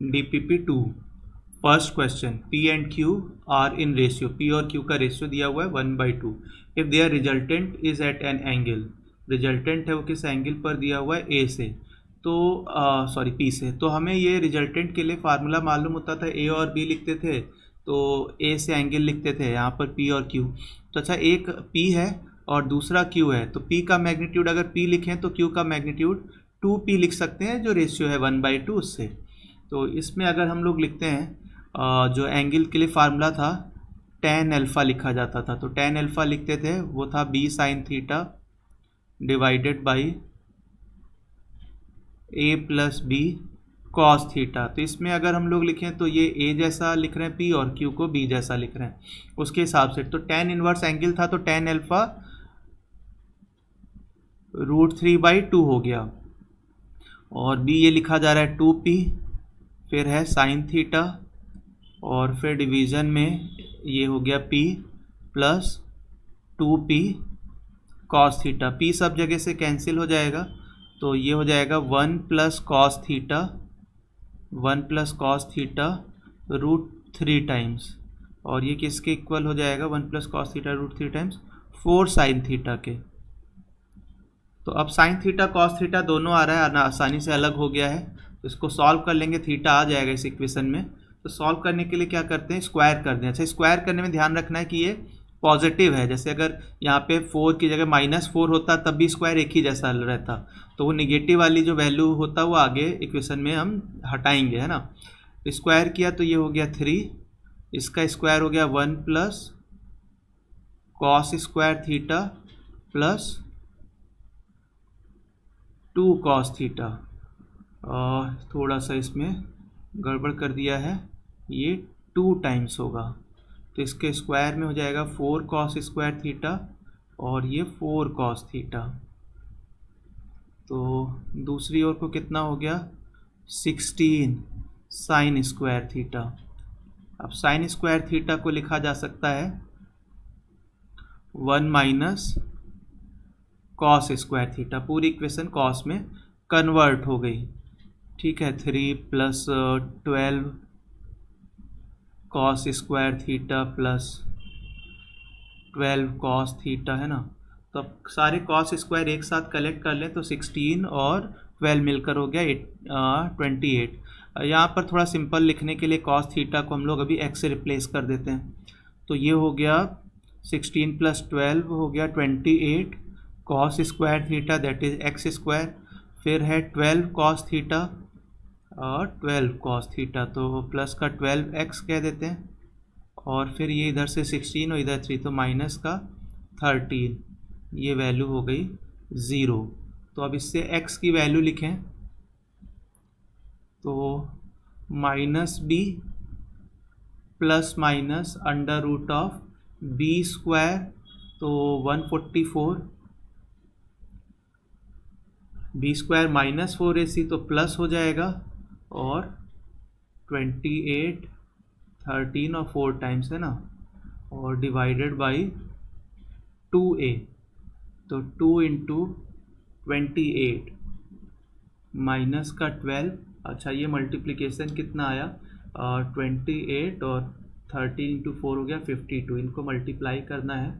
DPP2 first question, P and Q are in ratio, P और Q का ratio दिया हुआ है 1/2 if there resultant is at an angle, resultant है वो किस एंगल पर दिया हुआ है A से, तो P से। तो हमें ये रिजल्टेंट के लिए फार्मूला मालूम होता था, A और B लिखते थे तो A से एंगल लिखते थे, यहाँ पर P और Q। तो अच्छा, एक P है और दूसरा Q है, तो P का मैग्नीट्यूड अगर P लिखें तो Q का मैग्नीट्यूड 2P लिख सकते हैं, जो रेशियो है 1/2 उससे। तो इसमें अगर हम लोग लिखते हैं जो एंगल के लिए फार्मूला था tan अल्फ़ा लिखा जाता था, तो tan अल्फ़ा लिखते थे, वो था B sin theta divided by A plus B cos theta. तो इसमें अगर हम लोग लिखें तो ये A जैसा लिख रहे हैं P और Q को B जैसा लिख रहे हैं उसके हिसाब से। तो tan इनवर्स एंगल था तो tan अल्फ़ा √3/2 हो गया, और B ये लिखा जा रहा है 2P, फिर है sin थीटा, और फिर डिवीज़न में ये हो गया P plus 2P cos theta. P सब जगह से कैंसिल हो जाएगा, तो ये हो जाएगा 1 plus cos theta, 1 plus cos theta √3 times, और ये किसके इक्वल हो जाएगा 1 plus cos theta √3 times 4 sin theta के। तो अब sin थीटा cos थीटा दोनों आ रहा है, आसानी से अलग हो गया है, तो इसको सॉल्व कर लेंगे, थीटा आ जाएगा इस इक्वेशन में। तो सॉल्व करने के लिए क्या करते हैं, स्क्वायर कर दें। अच्छा, स्क्वायर करने में ध्यान रखना है कि ये पॉजिटिव है, जैसे अगर यहाँ पे 4 की जगह -4 होता तब भी स्क्वायर एक ही जैसा रहता, तो वो निगेटिव वाली जो वैल्यू होता वो आगे इक्वेशन में हम हटाएंगे, है ना। स्क्वायर किया तो ये हो गया 3, इसका स्क्वायर हो गया 1 plus cos square theta plus 2 cos theta. थोड़ा सा इसमें गड़बड़ कर दिया है, ये 2 टाइम्स होगा, तो इसके स्क्वायर में हो जाएगा 4 cos स्क्वायर थीटा, और ये 4 cos थीटा। तो दूसरी ओर को कितना हो गया 16 sin स्क्वायर थीटा। अब sin स्क्वायर थीटा को लिखा जा सकता है 1 माइनस कॉस स्क्वायर थीटा, पूरी इक्वेशन कॉस में कन्वर्ट हो गई, ठीक है। 3 plus 12 cos square theta plus 12 cos theta, है ना। तो अब सारे कॉस स्क्वायर एक साथ कलेक्ट कर लें तो 16 और 12 मिलकर हो गया 28। यहाँ पर थोड़ा सिंपल लिखने के लिए कॉस थीटा को हम लोग अभी x से रिप्लेस कर देते हैं, तो ये हो गया 16 प्लस 12 हो गया 28 cos square theta, that is x square, फिर है 12 कॉस थीटा और 12 कॉस थीटा, तो प्लस का 12x कह देते हैं, और फिर ये इधर से 16 और इधर 3, तो माइनस का 13, ये वैल्यू हो गई 0। तो अब इससे x की वैल्यू लिखें तो -b plus minus √b square, तो 144, b स्क्वायर -4ac तो प्लस हो जाएगा, और 28 13 और 4 टाइम्स, है ना, और डिवाइडेड बाई 2a, तो 2 इंटू 28 माइनस का 12। अच्छा, ये मल्टीप्लिकेशन कितना आया 28 और 13 इंटू 4 हो गया 52, इनको मल्टीप्लाई करना है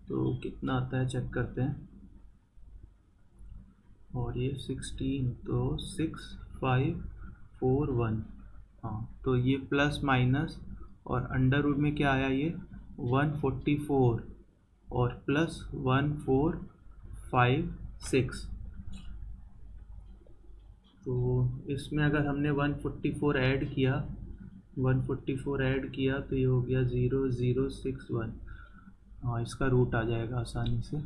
तो कितना आता है चेक करते हैं, और ये 16 तो 6 5 4 1, हाँ, तो ये प्लस माइनस और अंडर रूट में क्या आया, ये 144 और प्लस 1456। तो इसमें अगर हमने 144 ऐड किया तो ये हो गया 0061, हाँ, इसका रूट आ जाएगा आसानी से,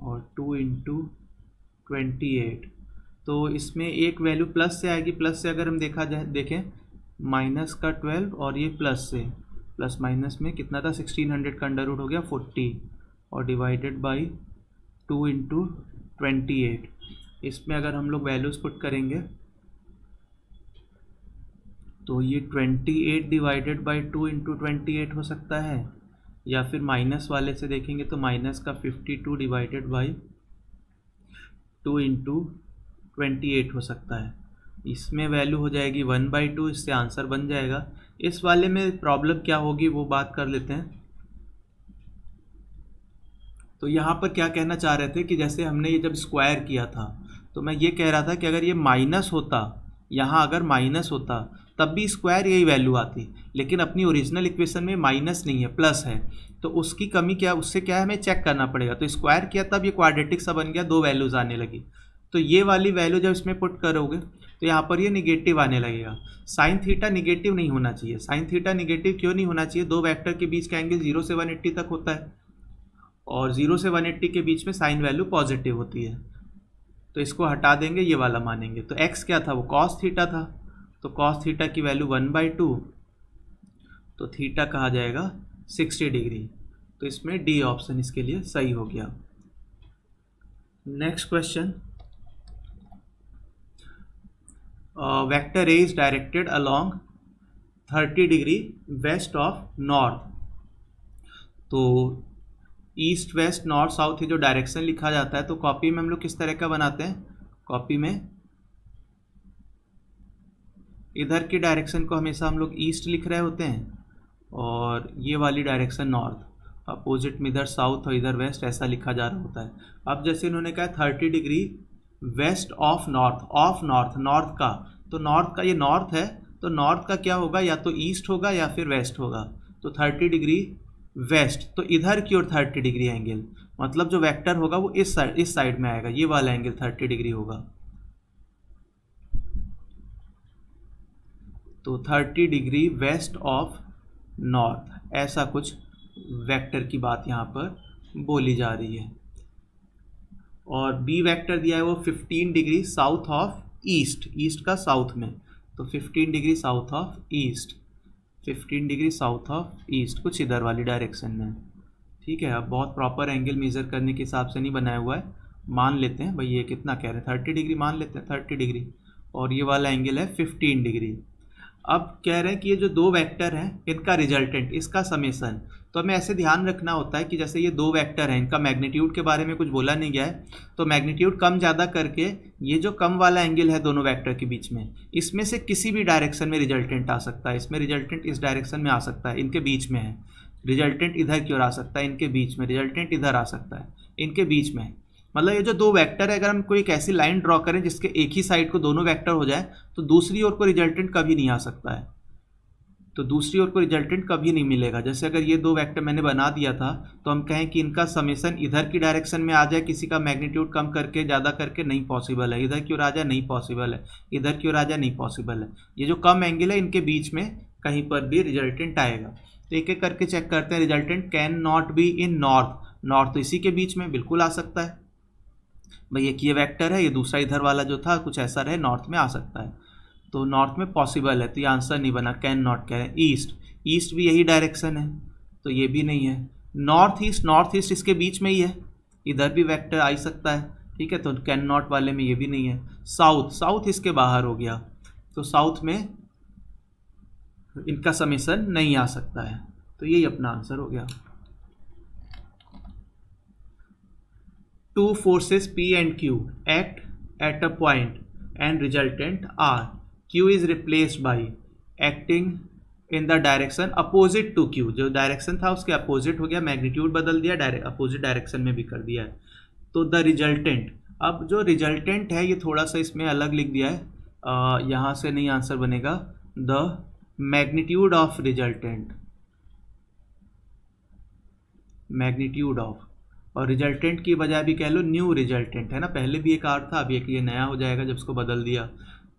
और 2 इंटू 28, तो इसमें एक वैल्यू प्लस से आएगी, प्लस से अगर हम देखें माइनस का 12 और ये प्लस से, प्लस माइनस में कितना था 1600 का अंडर रूट हो गया 40, और डिवाइडेड बाई 2 इंटू 28। इसमें अगर हम लोग वैल्यूज़ पुट करेंगे तो ये 28 डिवाइडेड बाई 2 इंटू 28 हो सकता है, या फिर माइनस वाले से देखेंगे तो माइनस का 52 डिवाइडेड बाई 2 इंटू 28 हो सकता है। इसमें वैल्यू हो जाएगी 1/2, इससे आंसर बन जाएगा। इस वाले में प्रॉब्लम क्या होगी वो बात कर लेते हैं। तो यहाँ पर क्या कहना चाह रहे थे कि जैसे हमने ये जब स्क्वायर किया था तो मैं ये कह रहा था कि अगर ये माइनस होता, यहाँ अगर माइनस होता तब भी स्क्वायर यही वैल्यू आती, लेकिन अपनी ओरिजिनल इक्वेशन में माइनस नहीं है, प्लस है, तो उसकी कमी क्या, उससे क्या है हमें चेक करना पड़ेगा। तो स्क्वायर किया तब ये क्वाड्रेटिक सा बन गया, दो वैल्यूज आने लगी। तो ये वाली वैल्यू जब इसमें पुट करोगे तो यहाँ पर ये निगेटिव आने लगेगा। साइन थीटा निगेटिव नहीं होना चाहिए। साइन थीटा निगेटिव क्यों नहीं होना चाहिए? दो वेक्टर के बीच का एंगल 0 से 180 तक होता है और 0 से 180 के बीच में साइन वैल्यू पॉजिटिव होती है। तो इसको हटा देंगे, ये वाला मानेंगे। तो x क्या था? वो कॉस थीटा था। तो कॉस थीटा की वैल्यू 1/2, तो थीटा कहा जाएगा 60 डिग्री। तो इसमें डी ऑप्शन इसके लिए सही हो गया। Next question, vector A is directed along 30 degree west of north. तो ईस्ट वेस्ट नॉर्थ साउथ ये जो डायरेक्शन लिखा जाता है तो कॉपी में हम लोग किस तरह का बनाते हैं? कॉपी में इधर की डायरेक्शन को हमेशा हम लोग ईस्ट लिख रहे होते हैं और ये वाली डायरेक्शन नॉर्थ, अपोजिट में इधर साउथ और इधर वेस्ट, ऐसा लिखा जा रहा होता है। अब जैसे इन्होंने कहा 30 degree west of north, of north, north का, तो नॉर्थ का ये नॉर्थ है, तो नॉर्थ का क्या होगा? या तो ईस्ट होगा या फिर वेस्ट होगा। तो 30 डिग्री वेस्ट, तो इधर की ओर 30 डिग्री एंगल, मतलब जो वेक्टर होगा वो इस साइड में आएगा, ये वाला एंगल 30 डिग्री होगा। तो 30 डिग्री वेस्ट ऑफ नॉर्थ, ऐसा कुछ वेक्टर की बात यहाँ पर बोली जा रही है। और बी वेक्टर दिया है वो 15 degree south of east, east का साउथ में, तो 15 degree south of east, 15 degree south of east, कुछ इधर वाली डायरेक्शन में। ठीक है, अब बहुत प्रॉपर एंगल मेज़र करने के हिसाब से नहीं बनाया हुआ है, मान लेते हैं भाई ये कितना कह रहे हैं, 30 डिग्री मान लेते हैं, 30 डिग्री, और ये वाला एंगल है 15 डिग्री। अब कह रहे हैं कि ये जो दो वेक्टर हैं इनका रिजल्टेंट, इसका समेसन, तो हमें ऐसे ध्यान रखना होता है कि जैसे ये दो वेक्टर हैं इनका मैग्नीट्यूड के बारे में कुछ बोला नहीं गया है, तो मैग्नीट्यूड कम ज़्यादा करके ये जो कम वाला एंगल है दोनों वेक्टर के बीच में, इसमें से किसी भी डायरेक्शन में रिजल्टेंट आ सकता है। इसमें रिजल्टेंट इस डायरेक्शन में आ सकता है, इनके बीच में है, रिजल्टेंट इधर की ओर आ सकता है, इनके बीच में, रिजल्टेंट इधर आ सकता है, इनके बीच में। मतलब ये जो दो वेक्टर है, अगर हम कोई एक ऐसी लाइन ड्रॉ करें जिसके एक ही साइड को दोनों वेक्टर हो जाए तो दूसरी ओर को रिजल्टेंट कभी नहीं आ सकता है, तो दूसरी ओर को रिजल्टेंट कभी नहीं मिलेगा। जैसे अगर ये दो वेक्टर मैंने बना दिया था तो हम कहें कि इनका समेसन इधर की डायरेक्शन में आ जाए, किसी का मैग्नीट्यूड कम करके ज़्यादा करके, नहीं पॉसिबल है। इधर की ओर आ जाए, नहीं पॉसिबल है। इधर की ओर आ जाए, नहीं पॉसिबल है। ये जो कम एंगल है इनके बीच में कहीं पर भी रिजल्टेंट आएगा। तो एक एक करके चेक करते हैं। Resultant can not be in north, north तो इसी के बीच में बिल्कुल आ सकता है भाई, एक ये वेक्टर है, ये दूसरा इधर वाला जो था कुछ ऐसा रहे, नॉर्थ में आ सकता है, तो नॉर्थ में पॉसिबल है, तो ये आंसर नहीं बना, कैन नॉट कह रहे हैं। ईस्ट, ईस्ट भी यही डायरेक्शन है, तो ये भी नहीं है। नॉर्थ ईस्ट, नॉर्थ ईस्ट इसके बीच में ही है, इधर भी वेक्टर आ ही सकता है, ठीक है, तो कैन नॉट वाले में ये भी नहीं है। साउथ, साउथ इसके बाहर हो गया, तो साउथ में इनका समेसन नहीं आ सकता है, तो यही अपना आंसर हो गया। Two forces P and Q act at a point and resultant R. Q is replaced by acting in the direction opposite to Q. जो डायरेक्शन था उसके अपोजिट हो गया, मैग्नीट्यूड बदल दिया, अपोजिट डायरेक्शन में भी कर दिया है। तो द रिजल्टेंट, अब जो रिजल्टेंट है ये थोड़ा सा इसमें अलग लिख दिया है, यहाँ से नहीं आंसर बनेगा। The magnitude of resultant, magnitude of, और रिजल्टेंट की बजाय भी कह लो न्यू रिजल्टेंट, है ना, पहले भी एक आर था, अब एक ये नया हो जाएगा जब उसको बदल दिया।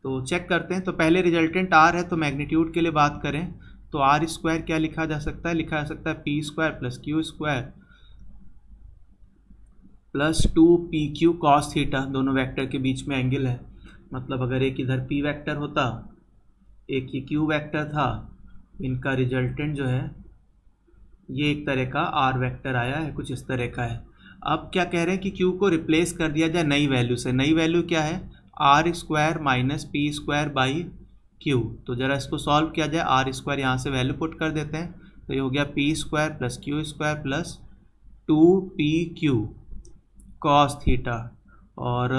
तो चेक करते हैं। तो पहले रिजल्टेंट आर है, तो मैग्नीट्यूड के लिए बात करें तो आर स्क्वायर क्या लिखा जा सकता है? लिखा जा सकता है P square plus Q square plus 2pq cos theta, दोनों वेक्टर के बीच में एंगल है, मतलब अगर एक इधर p वेक्टर होता, एक ये q वेक्टर था, इनका रिजल्टेंट जो है ये एक तरह का r वेक्टर आया है, कुछ इस तरह का है। अब क्या कह रहे हैं कि q को रिप्लेस कर दिया जाए नई वैल्यू से। नई वैल्यू क्या है? R square minus P square by Q. तो ज़रा इसको सॉल्व किया जाए। आर स्क्वायर यहाँ से वैल्यू पुट कर देते हैं, तो ये हो गया P square plus Q square plus 2pq cos theta, और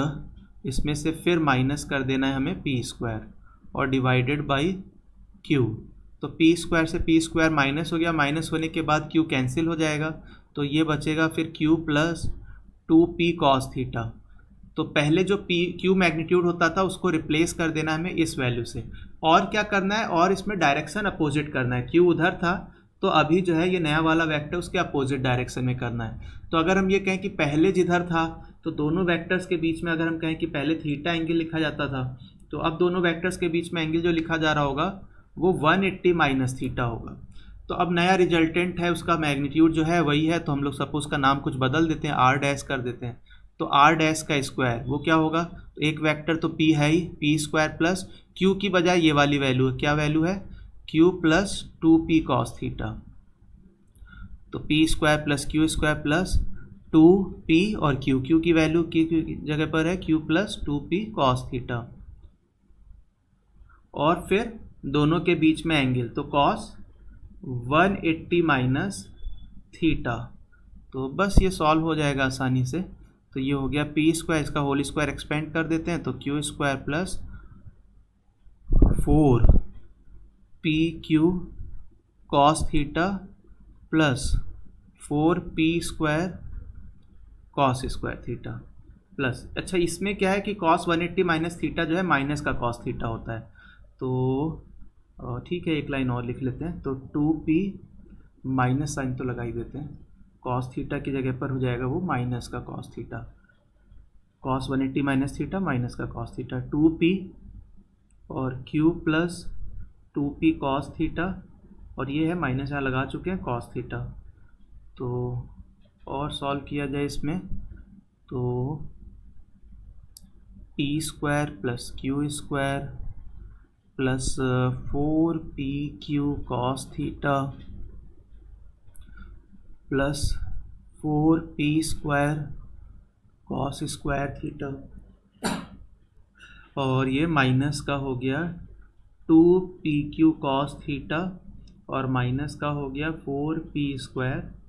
इसमें से फिर माइनस कर देना है हमें पी स्क्वायर और डिवाइडेड बाई क्यू। तो पी स्क्वायर से पी स्क्वायर माइनस हो गया, माइनस होने के बाद क्यू कैंसिल हो जाएगा, तो ये बचेगा फिर Q plus 2p cos theta. तो पहले जो पी क्यू मैग्नीट्यूड होता था उसको रिप्लेस कर देना हमें इस वैल्यू से। और क्या करना है, और इसमें डायरेक्शन अपोजिट करना है। क्यू उधर था तो अभी जो है ये नया वाला वेक्टर उसके अपोजिट डायरेक्शन में करना है। तो अगर हम ये कहें कि पहले जिधर था तो दोनों वेक्टर्स के बीच में अगर हम कहें कि पहले थीटा एंगल लिखा जाता था, तो अब दोनों वेक्टर्स के बीच में एंगल जो लिखा जा रहा होगा वो 180 माइनस थीटा होगा। तो अब नया रिजल्टेंट है उसका मैग्नीट्यूड जो है वही है, तो हम लोग सपोज का नाम कुछ बदल देते हैं, आर डैश कर देते हैं। तो आर डैश का स्क्वायर वो क्या होगा, तो एक वेक्टर तो पी है ही, पी स्क्वायर प्लस क्यू की बजाय ये वाली वैल्यू है, क्या वैल्यू है, Q plus 2p cos theta. तो P square plus Q square plus 2p और क्यू की वैल्यू की जगह पर है Q plus 2p cos theta. और फिर दोनों के बीच में एंगल तो कॉस 180 माइनस थीटा। तो बस ये सॉल्व हो जाएगा आसानी से। तो ये हो गया पी स्क्वायर, इसका होल स्क्वायर एक्सपेंड कर देते हैं तो Q square plus 4pq cos theta plus 4p square cos square theta plus, अच्छा इसमें क्या है कि कॉस 180 माइनस थीटा जो है माइनस का कॉस थीटा होता है, तो ठीक है एक लाइन और लिख लेते हैं। तो 2p माइनस साइन तो लगा ही देते हैं, कॉस थीटा की जगह पर हो जाएगा वो माइनस का cos theta, cos 180 minus theta minus का कॉस थीटा, 2p और q plus 2p cos theta, और ये है माइनस यहाँ लगा चुके हैं कॉस थीटा। तो और सॉल्व किया जाए इसमें तो p square plus Q square plus 4pq cos theta plus 4p square cos square theta, और ये माइनस का हो गया 2pq कॉस थीटा और माइनस का हो गया 4p square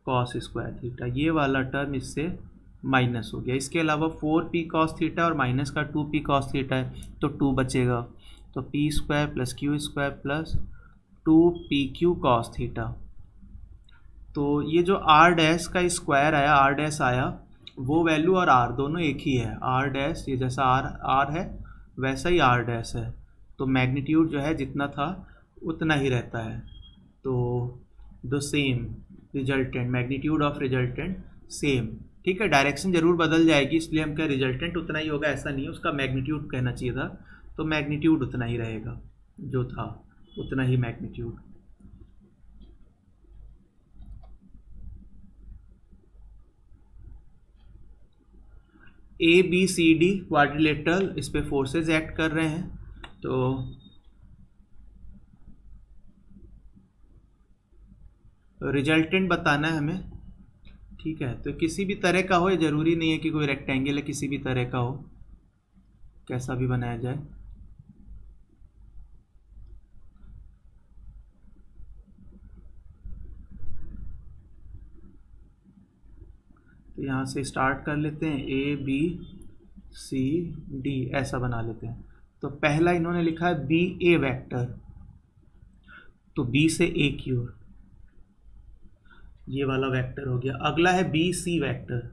cos square theta. ये वाला टर्म इससे माइनस हो गया। इसके अलावा 4p कॉस थीटा और माइनस का 2p कॉस थीटा है तो 2 बचेगा, तो p square plus Q square plus 2pq cos theta. तो ये जो r डैश का स्क्वायर आया, r डैश आया, वो वैल्यू और r दोनों एक ही है। r डैश ये जैसा r है वैसा ही r डैश है, तो मैग्नीट्यूड जो है जितना था उतना ही रहता है। तो the same resultant, magnitude of resultant same, ठीक है, डायरेक्शन जरूर बदल जाएगी, इसलिए हम क्या रिजल्टेंट उतना ही होगा ऐसा नहीं है, उसका मैग्नीट्यूड कहना चाहिए था, तो मैग्नीट्यूड उतना ही रहेगा जो था उतना ही मैग्नीट्यूड। ABCD क्वाड्रिलेटरल, इस पे फोर्सेस एक्ट कर रहे हैं, तो रिजल्टेंट बताना है हमें, ठीक है। तो किसी भी तरह का हो, ये ज़रूरी नहीं है कि कोई रेक्टेंगल है, किसी भी तरह का हो, कैसा भी बनाया जाए। तो यहाँ से स्टार्ट कर लेते हैं, ABCD ऐसा बना लेते हैं। तो पहला इन्होंने लिखा है BA वेक्टर, तो B से A की ओर ये वाला वेक्टर हो गया। अगला है BC वेक्टर,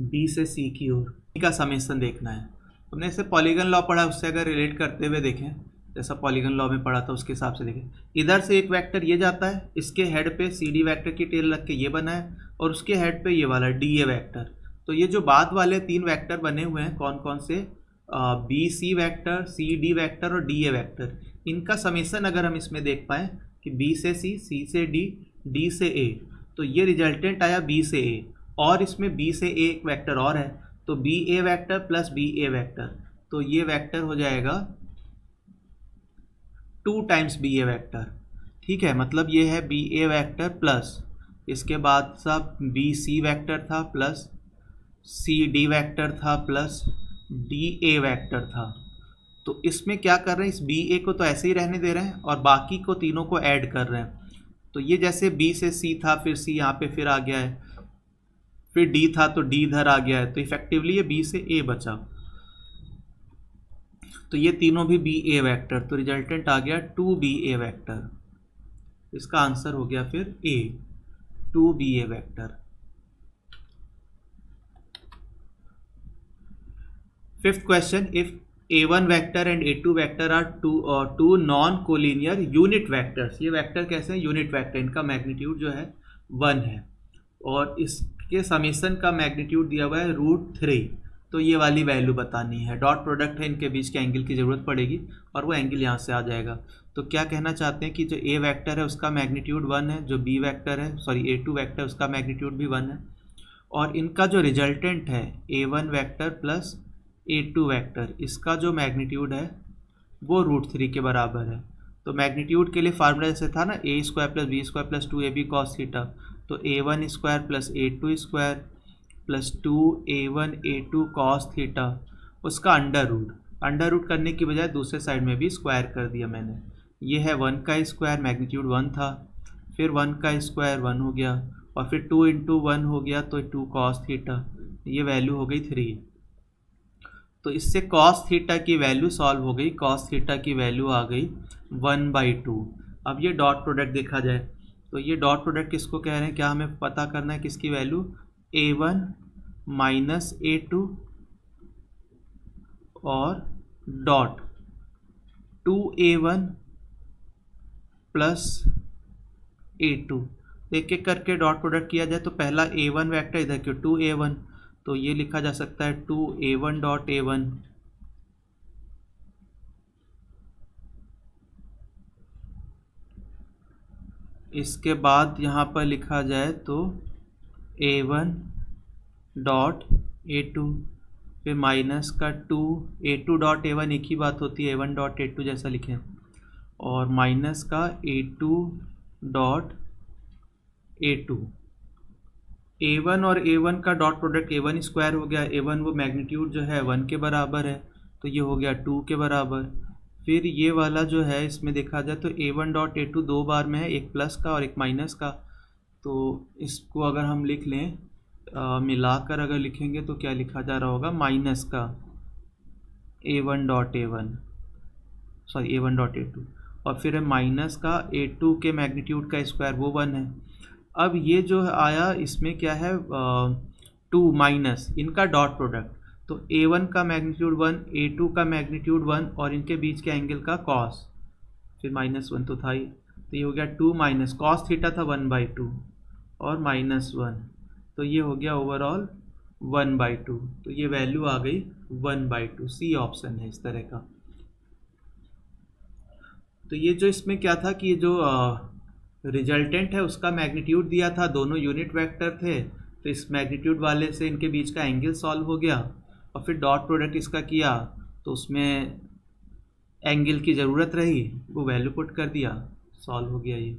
B से C की ओर का समेशन देखना है। हमने इसे पॉलीगन लॉ पढ़ा, उससे अगर रिलेट करते हुए देखें, जैसा पॉलीगन लॉ में पढ़ा था उसके हिसाब से देखें। इधर से एक वेक्टर ये जाता है, इसके हेड पे CD वेक्टर की टेल रख के ये बना है, और उसके हेड पे ये वाला DA वेक्टर। तो ये जो बाद वाले 3 वेक्टर बने हुए हैं कौन कौन से, BC वेक्टर, CD वेक्टर और DA वेक्टर, इनका समेशन अगर हम इसमें देख पाएँ कि B से C, C से D, D से A, तो ये रिजल्टेंट आया B से A, और इसमें B से A एक वेक्टर और है, तो BA vector plus BA vector, तो ये वेक्टर हो जाएगा 2 टाइम्स BA वेक्टर, ठीक है। मतलब ये है BA वेक्टर प्लस इसके बाद सब BC वेक्टर था प्लस CD वेक्टर था प्लस DA वेक्टर था। तो इसमें क्या कर रहे हैं, इस BA को तो ऐसे ही रहने दे रहे हैं और बाकी को तीनों को ऐड कर रहे हैं। तो ये जैसे B से C था, फिर C यहाँ पे फिर आ गया है, फिर D था तो D इधर आ गया है, तो इफेक्टिवली ये B से A बचा। तो ये तीनों भी बी ए वैक्टर, तो रिजल्टेंट आ गया 2BA वैक्टर। इसका आंसर हो गया फिर A, 2BA vector. Fifth question, if A1 vector and A2 vector are two non collinear unit vectors. ये वैक्टर कैसे हैं? यूनिट वैक्टर, इनका मैग्नीट्यूड जो है 1 है और इसके समीशन का मैग्नीट्यूड दिया हुआ है √3। तो ये वाली वैल्यू बतानी है। डॉट प्रोडक्ट है, इनके बीच के एंगल की ज़रूरत पड़ेगी और वो एंगल यहाँ से आ जाएगा। तो क्या कहना चाहते हैं कि जो A वैक्टर है उसका मैग्नीट्यूड 1 है, जो B वैक्टर है A2 वैक्टर उसका मैग्नीट्यूड भी 1 है, और इनका जो रिजल्टेंट है A1 vector plus A2 vector, इसका जो मैग्नीट्यूड है वो √3 के बराबर है। तो मैग्नीट्यूड के लिए फार्मूला जैसे था ना, A² + B² + 2AB cos theta, तो A1² + A2² + 2A1 A2 cos theta, उसका अंडर रूट करने की बजाय दूसरे साइड में भी स्क्वायर कर दिया मैंने। ये है 1 का स्क्वायर, मैग्नीट्यूड 1 था, फिर 1 का स्क्वायर 1 हो गया, और फिर 2 × 1 हो गया तो 2 cos थीटा, ये वैल्यू हो गई 3। तो इससे cos थीटा की वैल्यू सॉल्व हो गई, cos थीटा की वैल्यू आ गई 1/2। अब ये डॉट प्रोडक्ट देखा जाए तो ये डॉट प्रोडक्ट किसको कह रहे हैं, क्या हमें पता करना है किसकी वैल्यू, A1 माइनस A2 और डॉट 2A1 प्लस A2। एक एक करके डॉट प्रोडक्ट किया जाए तो पहला A1 वैक्टर इधर क्यों 2A1, तो ये लिखा जा सकता है 2A1 डॉट A1 इसके बाद यहाँ पर लिखा जाए तो A1 डॉट A2, फिर माइनस का 2A2 डॉट A1, एक ही बात होती है A1 डॉट A2 जैसा लिखें, और माइनस का A2 डॉट A2। A1 और A1 का डॉट प्रोडक्ट A1² हो गया, A1 वो मैग्नीट्यूड जो है 1 के बराबर है, तो ये हो गया 2 के बराबर। फिर ये वाला जो है इसमें देखा जाए तो A1 डॉट A2 दो बार में है, एक प्लस का और एक माइनस का, तो इसको अगर हम लिख लें मिलाकर अगर लिखेंगे तो क्या लिखा जा रहा होगा, माइनस का A1 डॉट A2, और फिर है माइनस का A2 के मैग्नीट्यूड का स्क्वायर, वो 1 है। अब ये जो आया इसमें क्या है 2 माइनस इनका डॉट प्रोडक्ट, तो A1 का मैग्नीट्यूड 1, A2 का मैग्नीट्यूड 1 और इनके बीच के एंगल का कॉस, फिर -1 तो था ही, तो ये हो गया 2 माइनस कॉस थीटा था 1/2 और -1, तो ये हो गया ओवरऑल 1/2। तो ये वैल्यू आ गई 1/2, सी ऑप्शन है इस तरह का। तो ये जो इसमें क्या था कि ये जो रिजल्टेंट है उसका मैग्नीट्यूड दिया था, दोनों यूनिट वेक्टर थे, तो इस मैग्नीट्यूड वाले से इनके बीच का एंगल सॉल्व हो गया, और फिर डॉट प्रोडक्ट इसका किया तो उसमें एंगल की ज़रूरत रही, वो वैल्यू पुट कर दिया, सॉल्व हो गया ये।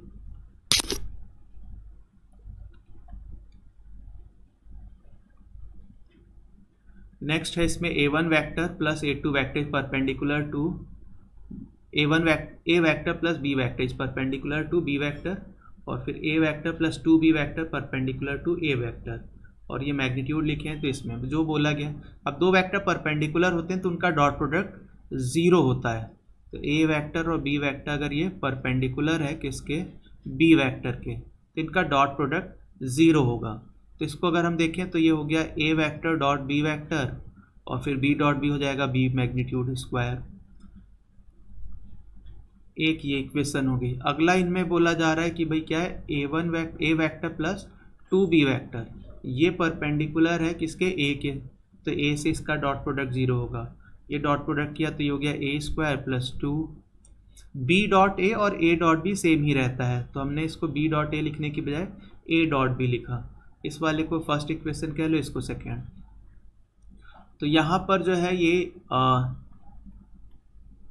नेक्स्ट है इसमें A1 vector plus A2 vector perpendicular to A vector plus B vector is perpendicular to B vector, और फिर A vector plus 2B vector perpendicular to A vector, और ये मैग्नीट्यूड लिखे हैं तो इसमें जो बोला गया। अब दो वैक्टर परपेंडिकुलर होते हैं तो उनका डॉट प्रोडक्ट 0 होता है, तो A वैक्टर और B वैक्टर अगर ये परपेंडिकुलर है किसके, B वैक्टर के, तो इनका डॉट प्रोडक्ट 0 होगा। तो इसको अगर हम देखें तो ये हो गया A vector dot B vector, और फिर B डॉट B हो जाएगा B मैग्नीट्यूड स्क्वायर, एक ये इक्वेशन हो गई। अगला इनमें बोला जा रहा है कि भाई क्या है A vector plus 2B vector, ये परपेंडिकुलर है किसके, A के, तो A से इसका डॉट प्रोडक्ट 0 होगा। ये डॉट प्रोडक्ट किया तो ये हो गया A² plus 2, B dot A और A डॉट B सेम ही रहता है, तो हमने इसको B डॉट A लिखने की बजाय A डॉट B लिखा। इस वाले को फर्स्ट इक्वेशन कह लो, इसको सेकेंड। तो यहाँ पर जो है ये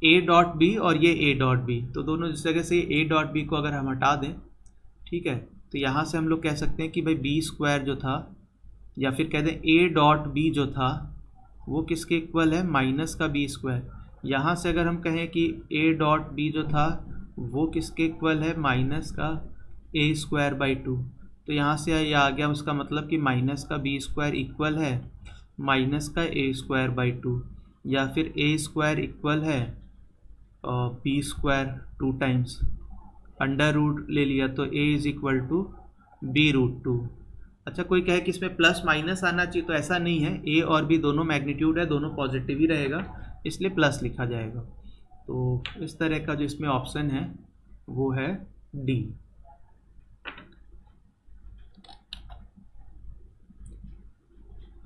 A डॉट B और ये A डॉट B, तो दोनों जिस जगह से A डॉट B को अगर हम हटा दें, ठीक है, तो यहाँ से हम लोग कह सकते हैं कि भाई B² जो था, या फिर कह दें A डॉट B जो था वो किसके इक्वल है, माइनस का B²। यहाँ से अगर हम कहें कि A डॉट B जो था वो किसके इक्वल है, माइनस का A²/2, तो यहाँ से ये आ गया उसका मतलब कि माइनस का B² इक्वल है माइनस का A²/2। या फिर ए स्क्वायर इक्वल है B square 2 times, under root ले लिया तो ए इज इक्वल टू b√2। अच्छा, कोई कहे कि इसमें प्लस माइनस आना चाहिए, तो ऐसा नहीं है, ए और बी दोनों मैग्नीट्यूड है, दोनों पॉजिटिव ही रहेगा, इसलिए प्लस लिखा जाएगा। तो इस तरह का जो इसमें ऑप्शन है वो है डी।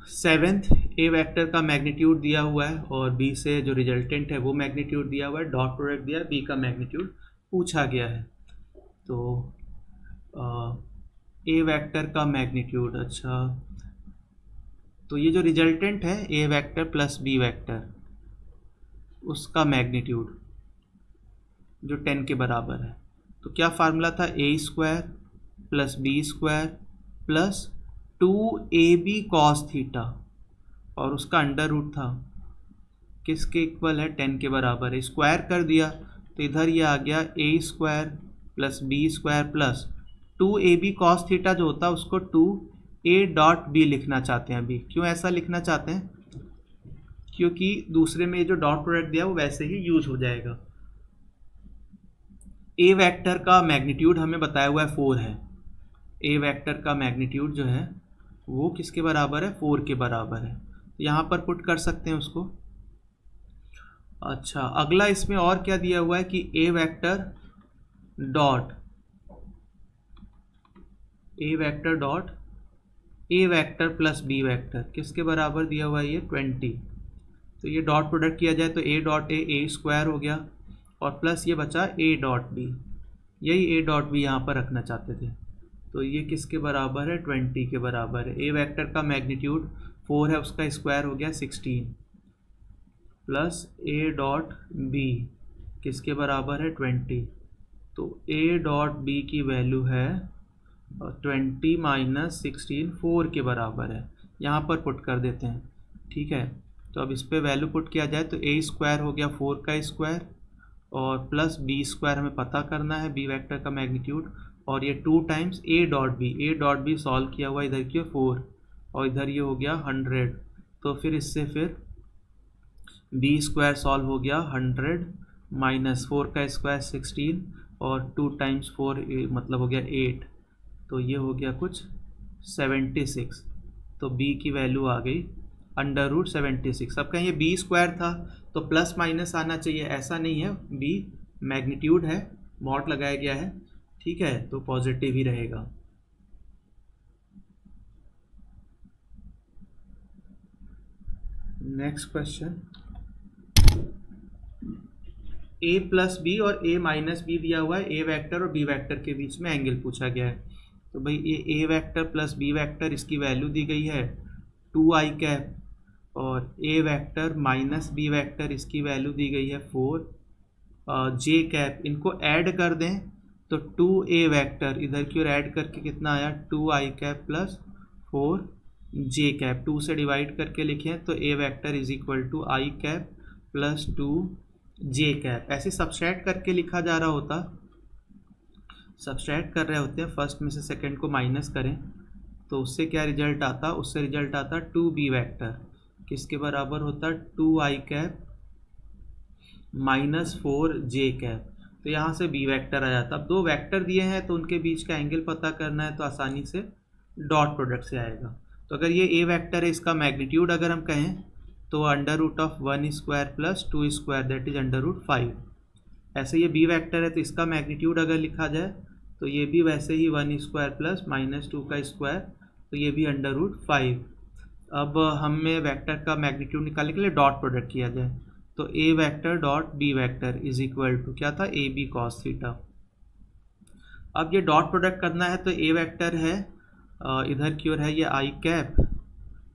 सेवेंथ, ए वेक्टर का मैग्नीट्यूड दिया हुआ है और बी से जो रिजल्टेंट है वो मैग्नीट्यूड दिया हुआ है, डॉट प्रोडक्ट दिया है, बी का मैग्नीट्यूड पूछा गया है। तो ए वेक्टर का मैग्नीट्यूड, अच्छा तो ये जो रिजल्टेंट है A vector plus B vector, उसका मैग्नीट्यूड जो 10 के बराबर है, तो क्या फार्मूला था, A square plus B square plus 2ab cos theta, और उसका अंडर रूट था किसके इक्वल है, 10 के बराबर है, स्क्वायर कर दिया तो इधर ये आ गया A square plus B square plus 2ab cos theta जो होता है उसको 2a.b लिखना चाहते हैं अभी। क्यों ऐसा लिखना चाहते हैं, क्योंकि दूसरे में जो डॉट प्रोडक्ट दिया वो वैसे ही यूज हो जाएगा। ए वेक्टर का मैग्नीट्यूड हमें बताया हुआ है 4 है, ए वेक्टर का मैग्नीट्यूड जो है वो किसके बराबर है, 4 के बराबर है, यहाँ पर पुट कर सकते हैं उसको। अच्छा, अगला इसमें और क्या दिया हुआ है कि A vector dot A vector plus B vector किसके बराबर दिया हुआ है, ये 20। तो ये डॉट प्रोडक्ट किया जाए तो ए डॉट ए स्क्वायर हो गया और प्लस ये बचा ए डॉट बी, यही ए डॉट बी यहाँ पर रखना चाहते थे। तो ये किसके बराबर है, 20 के बराबर है। ए वेक्टर का मैग्नीट्यूड 4 है, उसका स्क्वायर हो गया 16 प्लस ए डॉट बी किसके बराबर है, 20। तो ए डॉट बी की वैल्यू है 20 माइनस 16, 4 के बराबर है, यहाँ पर पुट कर देते हैं। ठीक है, तो अब इस पर वैल्यू पुट किया जाए तो ए स्क्वायर हो गया 4 का स्क्वायर और प्लस बी स्क्वायर हमें पता करना है, बी वेक्टर का मैग्नीट्यूड, और ये 2 times A dot B solve किया हुआ इधर की 4 और इधर ये हो गया 100। तो फिर इससे फिर बी स्क्वायर सॉल्व हो गया 100 माइनस 4 का स्क्वायर 16 और 2 टाइम्स 4 मतलब हो गया 8, तो ये हो गया कुछ 76। तो बी की वैल्यू आ गई अंडर रूट 76। अब कहीं ये बी स्क्वायर था तो प्लस माइनस आना चाहिए, ऐसा नहीं है, बी मैग्नीट्यूड है, मॉड लगाया गया है, ठीक है, तो पॉजिटिव ही रहेगा। नेक्स्ट क्वेश्चन, ए प्लस बी और ए माइनस बी दिया हुआ है, ए वेक्टर और बी वेक्टर के बीच में एंगल पूछा गया है। तो भाई ये ए वेक्टर प्लस बी वेक्टर, इसकी वैल्यू दी गई है 2i कैप, और ए वेक्टर माइनस बी वेक्टर इसकी वैल्यू दी गई है 4j कैप। इनको ऐड कर दें तो 2a वेक्टर इधर की ओर ऐड करके कितना आया, 2i cap plus 4j cap, 2 से डिवाइड करके लिखें तो a vector is equal to i cap plus 2j cap. ऐसे सब्सट्रैक्ट करके लिखा जा रहा होता, सब्सट्रैक्ट कर रहे होते हैं, फर्स्ट में से सेकंड को माइनस करें तो उससे क्या रिजल्ट आता, उससे रिजल्ट आता 2b वेक्टर किसके बराबर होता, 2i cap minus 4j cap. तो यहाँ से b वेक्टर आ जाता। अब दो वेक्टर दिए हैं तो उनके बीच का एंगल पता करना है, तो आसानी से डॉट प्रोडक्ट से आएगा। तो अगर ये a वेक्टर है, इसका मैग्नीट्यूड अगर हम कहें तो under root of 1 square plus 2 square that is under root 5। ऐसे ये b वेक्टर है तो इसका मैग्नीट्यूड अगर लिखा जाए तो ये भी वैसे ही 1 स्क्वायर प्लस माइनस 2 का स्क्वायर, तो ये भी अंडर रूट 5। अब हमें वेक्टर का मैग्नीट्यूड निकालने के लिए डॉट प्रोडक्ट किया जाए तो A vector dot B vector is equal to क्या था, ए बी कॉस थीटा। अब ये डॉट प्रोडक्ट करना है तो ए वेक्टर है इधर की ओर है ये आई कैप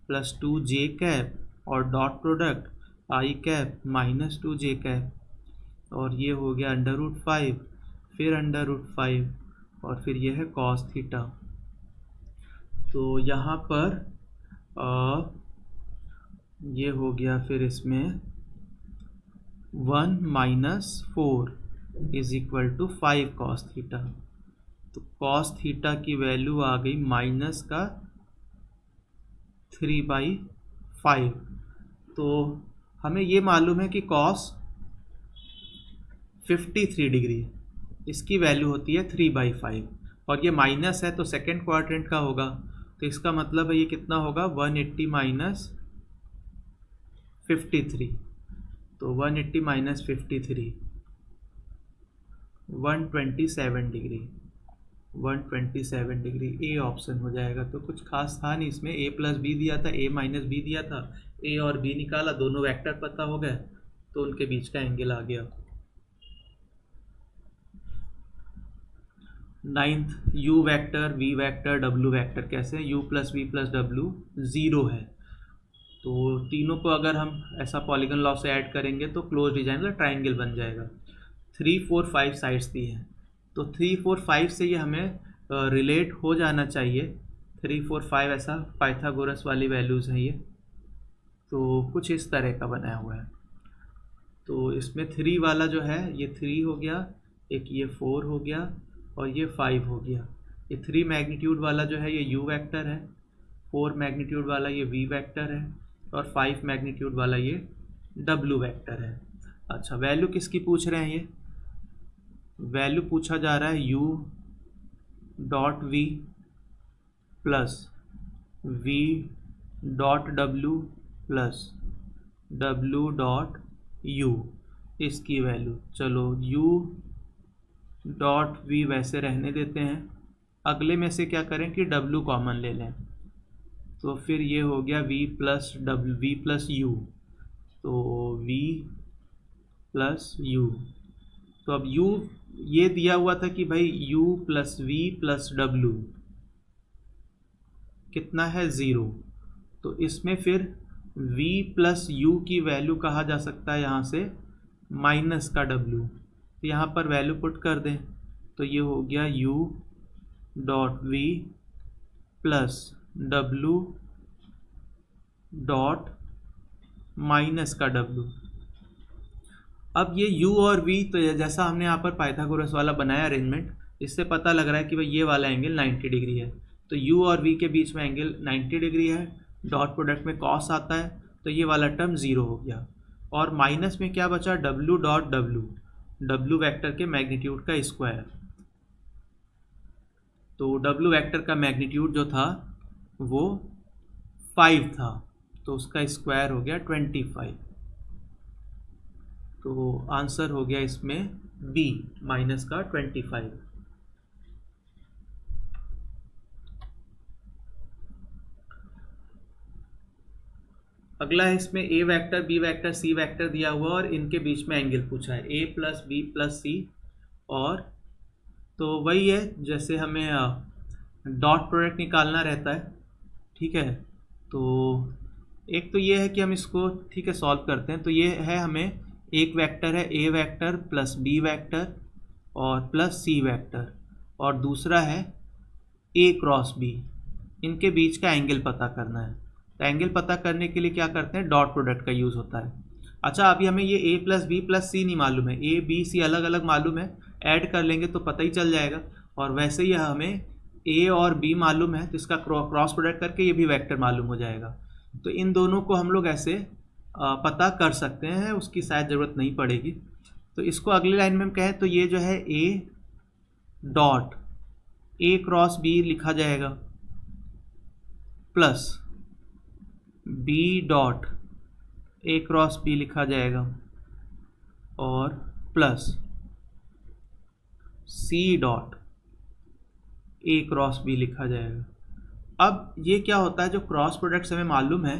प्लस 2j कैप और dot product I cap minus 2j cap, और ये हो गया अंडर रूट 5, फिर अंडर रूट 5 और फिर ये है कॉस थीटा। तो यहाँ पर ये हो गया फिर इसमें 1 minus 4 is equal to 5 cos theta. तो कॉस थीटा की वैल्यू आ गई माइनस का 3/5। तो हमें ये मालूम है कि cos 53 डिग्री, इसकी वैल्यू होती है 3/5 और ये माइनस है तो सेकेंड क्वाड्रेंट का होगा, तो इसका मतलब है ये कितना होगा 180 माइनस 53, तो 180 minus 53 127 degree, 127 degree A option हो जाएगा। तो कुछ खास था नहीं इसमें, ए प्लस बी दिया था, ए माइनस बी दिया था, ए और बी निकाला, दोनों वेक्टर पता हो गए तो उनके बीच का एंगल आ गया। 9th u vector, v vector, w vector कैसे, u plus V plus W 0 है, तो तीनों को अगर हम ऐसा पॉलीगन लॉ से ऐड करेंगे तो क्लोज डिजाइन का ट्राइंगल बन जाएगा। 3 4 5 साइड्स दी हैं, तो 3 4 5 से ये हमें रिलेट हो जाना चाहिए। 3 4 5 ऐसा पाइथागोरस वाली वैल्यूज़ हैं ये, तो कुछ इस तरह का बनाया हुआ है। तो इसमें 3 वाला जो है ये 3 हो गया, एक ये 4 हो गया और ये 5 हो गया। ये 3 मैग्नीट्यूड वाला जो है ये u वेक्टर है, 4 मैग्नीट्यूड वाला ये v वेक्टर है और 5 मैग्नीट्यूड वाला ये w वेक्टर है। अच्छा, वैल्यू किसकी पूछ रहे हैं, ये वैल्यू पूछा जा रहा है u dot v plus v dot w plus w dot u, इसकी वैल्यू। चलो u डॉट v वैसे रहने देते हैं, अगले में से क्या करें कि w कॉमन ले लें, तो फिर ये हो गया v प्लस u, तो v प्लस u। तो अब u ये दिया हुआ था कि भाई u plus v plus w कितना है 0, तो इसमें फिर v प्लस u की वैल्यू कहा जा सकता है यहाँ से माइनस का w, तो यहाँ पर वैल्यू पुट कर दें तो ये हो गया u dot v plus w dot minus का w। अब ये u और v, तो जैसा हमने यहाँ पर पाइथागोरस वाला बनाया अरेंजमेंट, इससे पता लग रहा है कि भाई ये वाला एंगल 90 डिग्री है, तो u और v के बीच में एंगल 90 डिग्री है, डॉट प्रोडक्ट में कॉस आता है तो ये वाला टर्म 0 हो गया। और माइनस में क्या बचा, w dot w, w vector के मैग्नीट्यूड का स्क्वायर, तो w वेक्टर का मैग्नीट्यूड जो था वो 5 था, तो उसका स्क्वायर हो गया 25, तो आंसर हो गया इसमें बी माइनस का 25। अगला है इसमें a vector, b vector, c vector दिया हुआ और इनके बीच में एंगल पूछा है a प्लस बी प्लस सी, और तो वही है जैसे हमें डॉट प्रोडक्ट निकालना रहता है, ठीक है। तो एक तो ये है कि हम इसको ठीक है सॉल्व करते हैं, तो ये है हमें एक वेक्टर है a vector plus b vector और प्लस c वेक्टर, और दूसरा है a क्रॉस b, इनके बीच का एंगल पता करना है। तो एंगल पता करने के लिए क्या करते हैं, डॉट प्रोडक्ट का यूज़ होता है। अच्छा, अभी हमें ये a प्लस बी प्लस सी नहीं मालूम है, a b c अलग अलग मालूम है, ऐड कर लेंगे तो पता ही चल जाएगा। और वैसे ही हमें a और b मालूम है तो इसका क्रॉस प्रोडक्ट करके ये भी वेक्टर मालूम हो जाएगा। तो इन दोनों को हम लोग ऐसे पता कर सकते हैं, उसकी शायद ज़रूरत नहीं पड़ेगी। तो इसको अगली लाइन में हम कहें तो ये जो है a dot a cross b लिखा जाएगा plus b dot a cross b लिखा जाएगा और plus c dot a cross b लिखा जाएगा। अब ये क्या होता है, जो क्रॉस प्रोडक्ट हमें मालूम है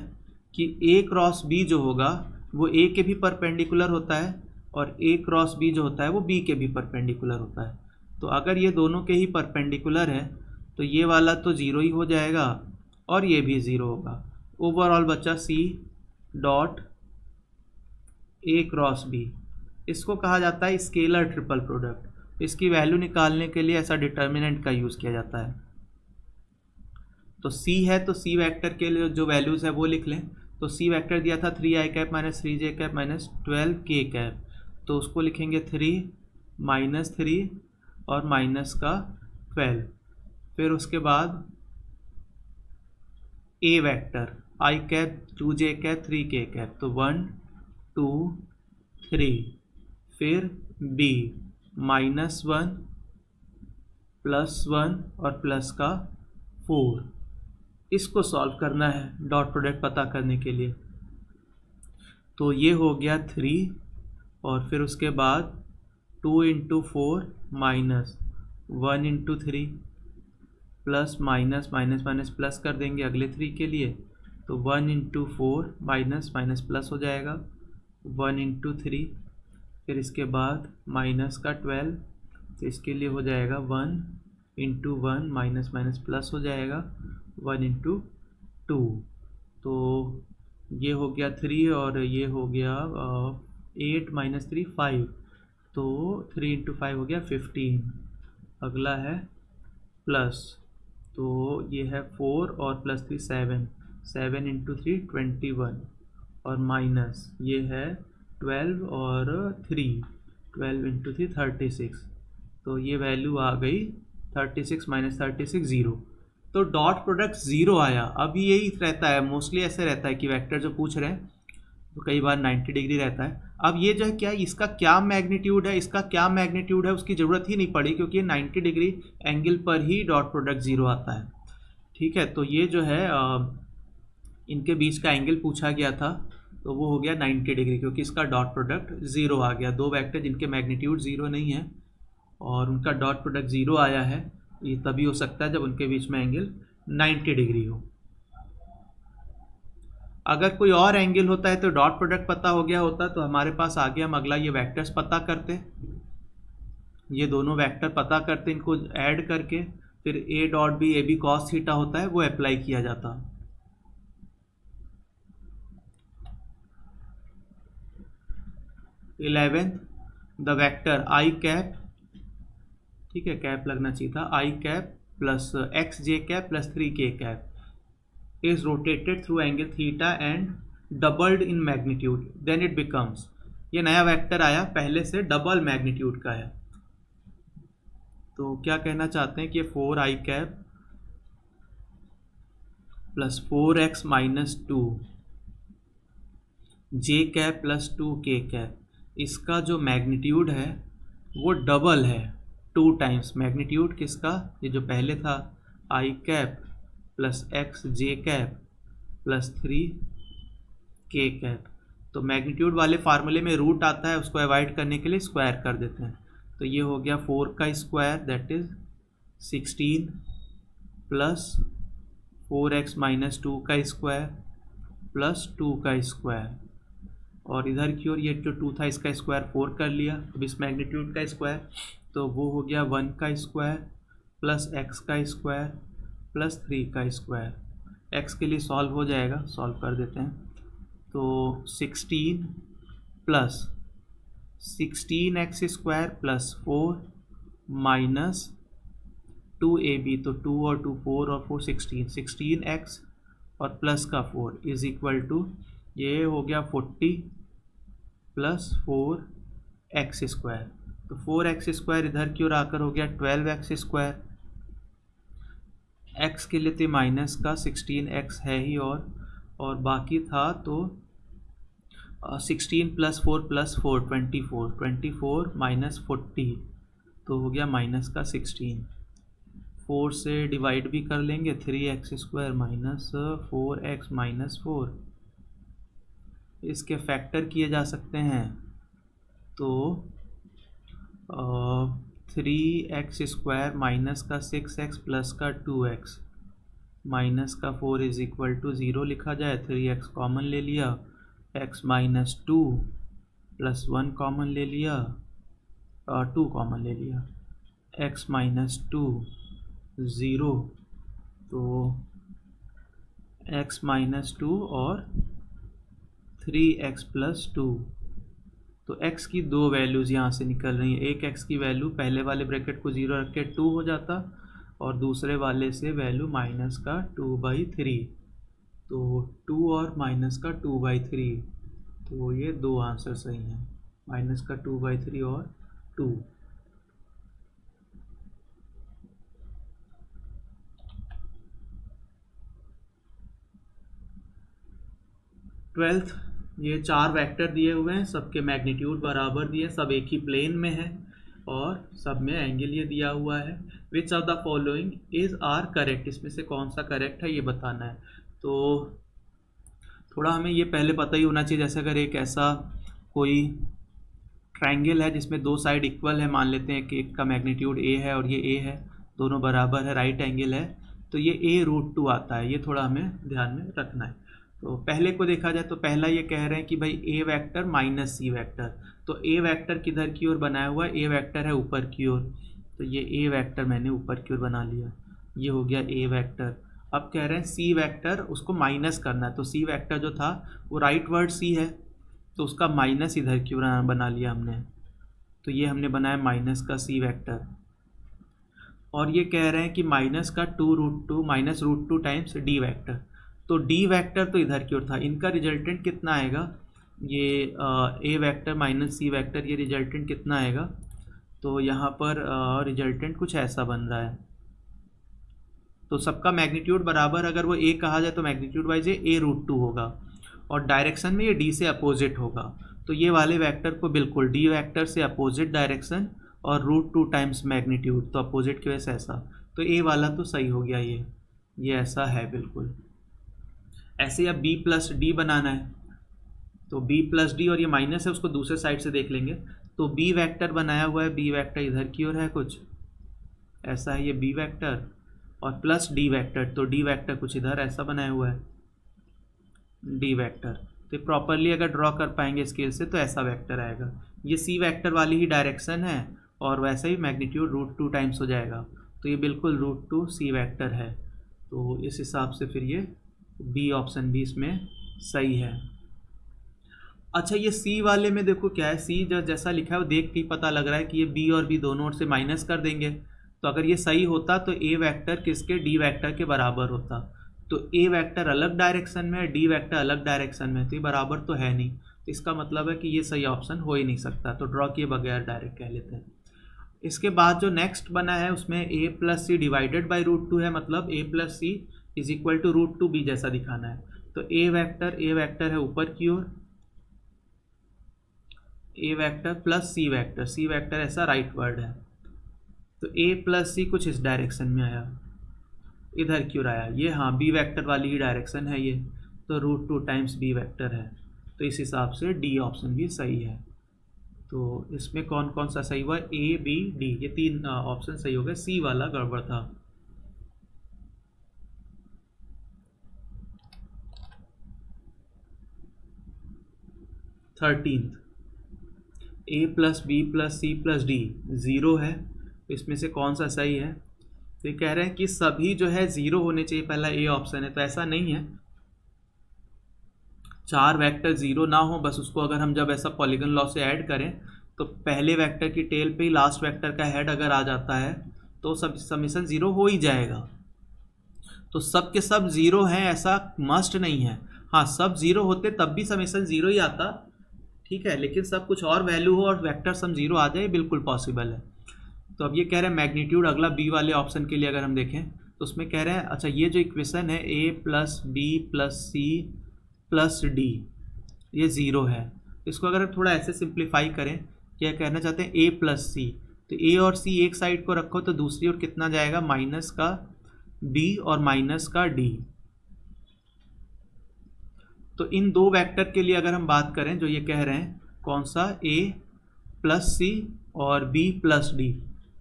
कि a क्रॉस b जो होगा वो a के भी परपेंडिकुलर होता है और a क्रॉस b जो होता है वो b के भी परपेंडिकुलर होता है। तो अगर ये दोनों के ही परपेंडिकुलर है तो ये वाला तो 0 ही हो जाएगा और ये भी 0 होगा। ओवरऑल बचा c dot a cross b, इसको कहा जाता है स्केलर ट्रिपल प्रोडक्ट। इसकी वैल्यू निकालने के लिए ऐसा डिटर्मिनेंट का यूज़ किया जाता है। तो c है तो c वेक्टर के लिए जो वैल्यूज़ है वो लिख लें। तो c वेक्टर दिया था 3i cap minus 3j cap minus 12k cap, तो उसको लिखेंगे 3 माइनस 3 और माइनस का 12। फिर उसके बाद a vector i cap 2j cap 3k cap, तो 1 2 3, फिर b -1 +1 और प्लस का 4। इसको सॉल्व करना है डॉट प्रोडक्ट पता करने के लिए। तो ये हो गया 3 और फिर उसके बाद 2 × 4 minus 1 × 3 plus minus minus minus plus कर देंगे अगले 3 के लिए। तो 1 × 4 माइनस माइनस प्लस हो जाएगा 1 × 3, फिर इसके बाद माइनस का 12, तो इसके लिए हो जाएगा 1 × 1 माइनस माइनस प्लस हो जाएगा 1 × 2। तो ये हो गया 3 और ये हो गया 8 - 3 5, तो 3 × 5 हो गया 15। अगला है प्लस, तो ये है 4 और प्लस 3 7, 7 × 3 21 और माइनस ये है 12 और 3, 12 × 3 36। तो ये वैल्यू आ गई 36 - 36 0। तो डॉट प्रोडक्ट 0 आया। अब यही रहता है, मोस्टली ऐसे रहता है कि वेक्टर जो पूछ रहे हैं तो कई बार 90 डिग्री रहता है। अब ये जो है क्या, इसका क्या मैग्नीट्यूड है, इसका क्या मैग्नीट्यूड है, उसकी ज़रूरत ही नहीं पड़ी क्योंकि ये 90 डिग्री एंगल पर ही डॉट प्रोडक्ट 0 आता है। ठीक है, तो ये जो है इनके बीच का एंगल पूछा गया था, तो वो हो गया 90 डिग्री क्योंकि इसका डॉट प्रोडक्ट 0 आ गया। दो वेक्टर जिनके मैग्नीट्यूड 0 नहीं है और उनका डॉट प्रोडक्ट 0 आया है, ये तभी हो सकता है जब उनके बीच में एंगल 90 डिग्री हो। अगर कोई और एंगल होता है तो डॉट प्रोडक्ट पता हो गया होता, तो हमारे पास आगे हम अगला ये वेक्टर्स पता करते, ये दोनों वेक्टर पता करते, इनको ऐड करके फिर A dot B A B cos theta होता है वो अप्लाई किया जाता। Eleventh, the vector I cap, ठीक है कैप लगना चाहिए था, I cap plus X J cap plus 3 K cap is rotated through angle theta and doubled in magnitude, then it becomes, ये नया वेक्टर आया, पहले से डबल मैग्नीट्यूड का है। तो क्या कहना चाहते हैं कि 4i कैप प्लस 4x - 2 जे कैप प्लस 2 के कैप, इसका जो मैग्नीट्यूड है वो डबल है, 2 टाइम्स मैग्नीट्यूड किसका, ये जो पहले था I cap plus X J cap plus 3 K cap. तो मैग्नीट्यूड वाले फार्मूले में रूट आता है, उसको अवॉइड करने के लिए स्क्वायर कर देते हैं। तो ये हो गया 4 का square that is 16 plus 4x - 2 का स्क्वायर प्लस 2 का स्क्वायर, और इधर की ओर ये जो 2 था इसका स्क्वायर 4 कर लिया, अब इस मैग्नीट्यूड का स्क्वायर, तो वो हो गया 1 का स्क्वायर प्लस x का स्क्वायर प्लस 3 का स्क्वायर। x के लिए सॉल्व हो जाएगा, सॉल्व कर देते हैं। तो 16 plus 16x square plus 4 minus 2ab, तो 2 और 2 4 और 4 16, 16x और प्लस का 4 इज इक्वल टू, ये हो गया 40 प्लस 4x स्क्वायर, तो 4x स्क्वायर इधर की ओर आकर हो गया 12x स्क्वायर, x के लिए तो माइनस का 16x है ही, और बाकी था तो 16 + 4 + 4 24, 24 - 40, तो हो गया माइनस का 16। 4 से डिवाइड भी कर लेंगे, 3x स्क्वायर माइनस 4x - 4, इसके फैक्टर किए जा सकते हैं। तो 3x स्क्वायर माइनस का 6x प्लस का 2x माइनस का 4 इज इक्वल टू 0 लिखा जाए, 3x कॉमन ले लिया, x - 2 प्लस 1 कॉमन ले लिया और 2 कॉमन ले लिया, x - 2 0, तो x - 2 और 3x + 2, तो x की दो वैल्यूज़ यहाँ से निकल रही हैं। एक x की वैल्यू पहले वाले ब्रैकेट को 0 रख के 2 हो जाता, और दूसरे वाले से वैल्यू माइनस का 2/3, तो 2 और माइनस का 2/3, तो ये दो आंसर सही हैं, माइनस का 2/3 और 2। ट्वेल्थ, ये 4 वेक्टर दिए हुए हैं, सबके मैग्नीट्यूड बराबर दिए, सब एक ही प्लेन में है और सब में एंगल ये दिया हुआ है। Which of the following is are correct, इसमें से कौन सा करेक्ट है ये बताना है। तो थोड़ा हमें ये पहले पता ही होना चाहिए, जैसे अगर एक ऐसा कोई ट्रायंगल है जिसमें 2 साइड इक्वल है, मान लेते हैं कि एक का मैग्नीट्यूड ए है और ये ए है, दोनों बराबर है, राइट एंगल है, तो ये a√2 आता है। ये थोड़ा हमें ध्यान में रखना है। तो पहले को देखा जाए तो पहला ये कह रहे हैं कि भाई a vector minus C vector, तो a वेक्टर किधर की ओर बनाया हुआ है, a वेक्टर है ऊपर की ओर, तो ये a वेक्टर मैंने ऊपर की ओर बना लिया, ये हो गया a वेक्टर। अब कह रहे हैं c वेक्टर उसको माइनस करना है, तो c वेक्टर जो था वो राइट वर्ड c है, तो उसका माइनस इधर की ओर बना लिया हमने, तो ये हमने बनाया माइनस का c वेक्टर। और ये कह रहे हैं कि माइनस का -√2 टाइम्स डी वेक्टर, तो डी वेक्टर तो इधर की ओर था, इनका रिजल्टेंट कितना आएगा, ये ए वेक्टर माइनस सी वेक्टर, ये रिजल्टेंट कितना आएगा, तो यहाँ पर रिजल्टेंट कुछ ऐसा बन रहा है। तो सबका मैग्नीट्यूड बराबर, अगर वो ए कहा जाए तो मैग्नीट्यूड वाइज ये a√2 होगा और डायरेक्शन में ये डी से अपोजिट होगा, तो ये वाले वेक्टर को बिल्कुल डी वेक्टर से अपोजिट डायरेक्शन और √2 टाइम्स मैग्नीट्यूड, तो अपोजिट की वजह से ऐसा, तो ए वाला तो सही हो गया, ये ऐसा है बिल्कुल। ऐसे अब b प्लस डी बनाना है, तो b प्लस डी और ये माइनस है उसको दूसरे साइड से देख लेंगे, तो b वेक्टर बनाया हुआ है, b वेक्टर इधर की ओर है कुछ ऐसा है, ये b वेक्टर और प्लस डी वेक्टर, तो डी वेक्टर कुछ इधर ऐसा बनाया हुआ है डी वेक्टर, तो प्रॉपरली अगर ड्रॉ कर पाएंगे स्केल से तो ऐसा वेक्टर आएगा। ये सी वेक्टर वाली ही डायरेक्शन है और वैसे ही मैग्नीट्यूड √2 टाइम्स हो जाएगा, तो ये बिल्कुल √2 सी वेक्टर है, तो इस हिसाब से फिर ये बी ऑप्शन भी इसमें सही है। अच्छा ये सी वाले में देखो क्या है, सी जैसा लिखा है वो देख के पता लग रहा है कि ये बी और बी दोनों ओर से माइनस कर देंगे, तो अगर ये सही होता तो ए वेक्टर किसके, डी वेक्टर के बराबर होता, तो ए वेक्टर अलग डायरेक्शन में है, डी वेक्टर अलग डायरेक्शन में, तो ये बराबर तो है नहीं, तो इसका मतलब है कि ये सही ऑप्शन हो ही नहीं सकता, तो ड्रॉ किए बगैर डायरेक्ट कह लेते हैं। इसके बाद जो नेक्स्ट बना है उसमें a plus C divided by √2 है, मतलब a plus C is equal to √2b जैसा दिखाना है, तो a वेक्टर है ऊपर की ओर, a vector plus c vector ऐसा राइट वर्ड है, तो a प्लस सी कुछ इस डायरेक्शन में आया, इधर की ओर आया, ये हाँ b वेक्टर वाली ही डायरेक्शन है ये, तो √2 टाइम्स b वेक्टर है, तो इस हिसाब से डी ऑप्शन भी सही है। तो इसमें कौन कौन सा सही हुआ, ए बी डी, ये 3 ऑप्शन सही हो गए, सी वाला गड़बड़ था। Thirteenth, A plus B plus C plus D 0 है, तो इसमें से कौन सा सही है, तो ये कह रहे हैं कि सभी जो है 0 होने चाहिए, पहला ए ऑप्शन है, तो ऐसा नहीं है, 4 वेक्टर 0 ना हो, बस उसको अगर हम जब ऐसा पॉलीगन लॉ से ऐड करें तो पहले वेक्टर की टेल पे ही लास्ट वेक्टर का हेड अगर आ जाता है तो सब समीशन 0 हो ही जाएगा। तो सब के सब 0 हैं ऐसा मस्ट नहीं है, हाँ सब 0 होते तब भी समीशन 0 ही आता, ठीक है, लेकिन सब कुछ और वैल्यू हो और वेक्टर सम 0 आ जाए बिल्कुल पॉसिबल है। तो अब ये कह रहे हैं मैग्नीट्यूड, अगला बी वाले ऑप्शन के लिए अगर हम देखें तो उसमें कह रहे हैं, अच्छा ये जो इक्वेशन है A plus B plus C plus D ये 0 है, इसको अगर थोड़ा ऐसे सिंप्लीफाई करें, क्या कहना चाहते हैं, ए प्लस सी, तो ए और सी एक साइड को रखो तो दूसरी ओर कितना जाएगा, माइनस का बी और माइनस का डी। तो इन 2 वेक्टर के लिए अगर हम बात करें जो ये कह रहे हैं कौन सा, ए प्लस सी और बी प्लस डी,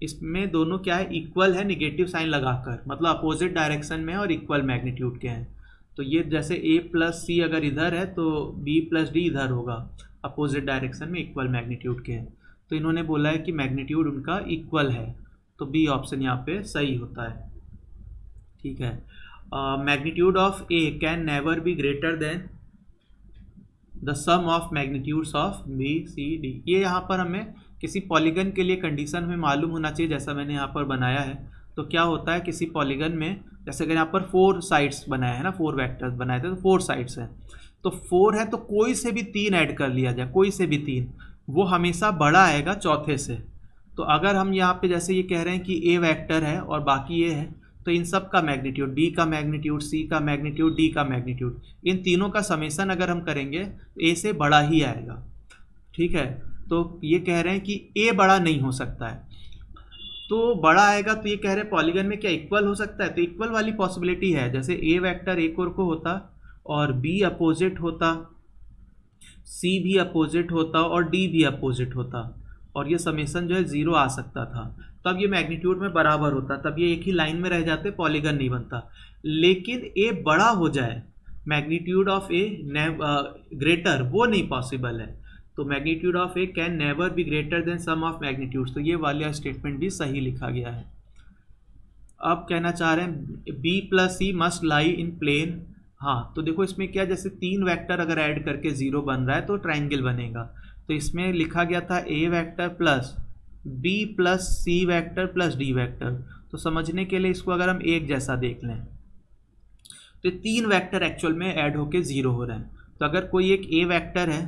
इसमें दोनों क्या है, इक्वल है निगेटिव साइन लगाकर, मतलब अपोजिट डायरेक्शन में और इक्वल मैग्नीट्यूड के हैं, तो ये जैसे a प्लस सी अगर इधर है तो b प्लस डी इधर होगा, अपोजिट डायरेक्शन में इक्वल मैग्नीट्यूड के हैं, तो इन्होंने बोला है कि मैग्नीट्यूड उनका इक्वल है, तो बी ऑप्शन यहाँ पे सही होता है, ठीक है। Magnitude of a can never be greater than the sum of magnitudes of b c d, ये यहाँ पर हमें किसी पॉलीगन के लिए कंडीशन हमें मालूम होना चाहिए, जैसा मैंने यहाँ पर बनाया है, तो क्या होता है किसी पॉलीगन में, जैसे अगर यहाँ पर 4 साइड्स बनाए हैं ना, 4 वेक्टर्स बनाए थे तो 4 साइड्स हैं, तो 4 है तो कोई से भी 3 ऐड कर लिया जाए, कोई से भी 3, वो हमेशा बड़ा आएगा चौथे से। तो अगर हम यहाँ पे जैसे ये कह रहे हैं कि ए वेक्टर है और बाकी ये है, तो इन सब का मैग्नीट्यूड, b का मैग्नीट्यूड, c का मैग्नीट्यूड, d का मैग्नीट्यूड, इन तीनों का समेसन अगर हम करेंगे a से बड़ा ही आएगा। ठीक है, तो ये कह रहे हैं कि a बड़ा नहीं हो सकता है, तो बड़ा आएगा तो ये कह रहे हैं पॉलीगन में क्या इक्वल हो सकता है, तो इक्वल वाली पॉसिबिलिटी है। जैसे a वेक्टर एक और को होता और b अपोजिट होता, c भी अपोजिट होता और d भी अपोजिट होता, और ये समेसन जो है 0 आ सकता था, तब ये मैग्नीट्यूड में बराबर होता, तब ये एक ही लाइन में रह जाते, पॉलीगन नहीं बनता। लेकिन a बड़ा हो जाए, मैग्नीट्यूड ऑफ a ग्रेटर, वो नहीं पॉसिबल है। तो magnitude of a can never be greater than sum of magnitudes, तो ये वाला स्टेटमेंट भी सही लिखा गया है। अब कहना चाह रहे हैं b plus C must lie in plane. हाँ, तो देखो इसमें क्या, जैसे 3 वेक्टर अगर ऐड करके 0 बन रहा है तो ट्राइंगल बनेगा, तो इसमें लिखा गया था a vector plus b plus C vector plus d vector. तो समझने के लिए इसको अगर हम एक जैसा देख लें तो 3 वेक्टर एक्चुअल में ऐड होके 0 हो रहे हैं। तो अगर कोई एक a वेक्टर है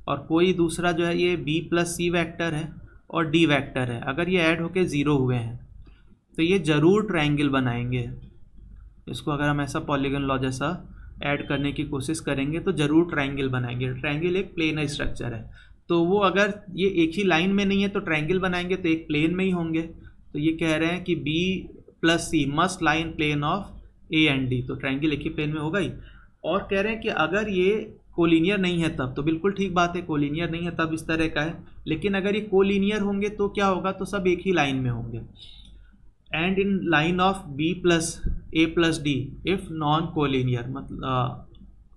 और कोई दूसरा जो है ये b प्लस सी वेक्टर है और d वेक्टर है, अगर ये ऐड होके 0 हुए हैं तो ये ज़रूर ट्राइंगल बनाएंगे। इसको अगर हम ऐसा पॉलीगन लॉ जैसा ऐड करने की कोशिश करेंगे तो ज़रूर ट्राइंगल बनाएंगे। ट्राइंगल एक प्लेन स्ट्रक्चर है, तो वो अगर ये एक ही लाइन में नहीं है तो ट्राइंगल बनाएंगे तो एक प्लेन में ही होंगे। तो ये कह रहे हैं कि b plus C must lie in plane of a and d, तो ट्राइंगल एक ही प्लेन में होगा ही। और कह रहे हैं कि अगर ये कोलिनियर नहीं है तब, तो बिल्कुल ठीक बात है, कोलिनियर नहीं है तब इस तरह का है, लेकिन अगर ये कोलिनियर होंगे तो क्या होगा, तो सब एक ही लाइन में होंगे। And in line of b plus a plus d if non collinear, मतलब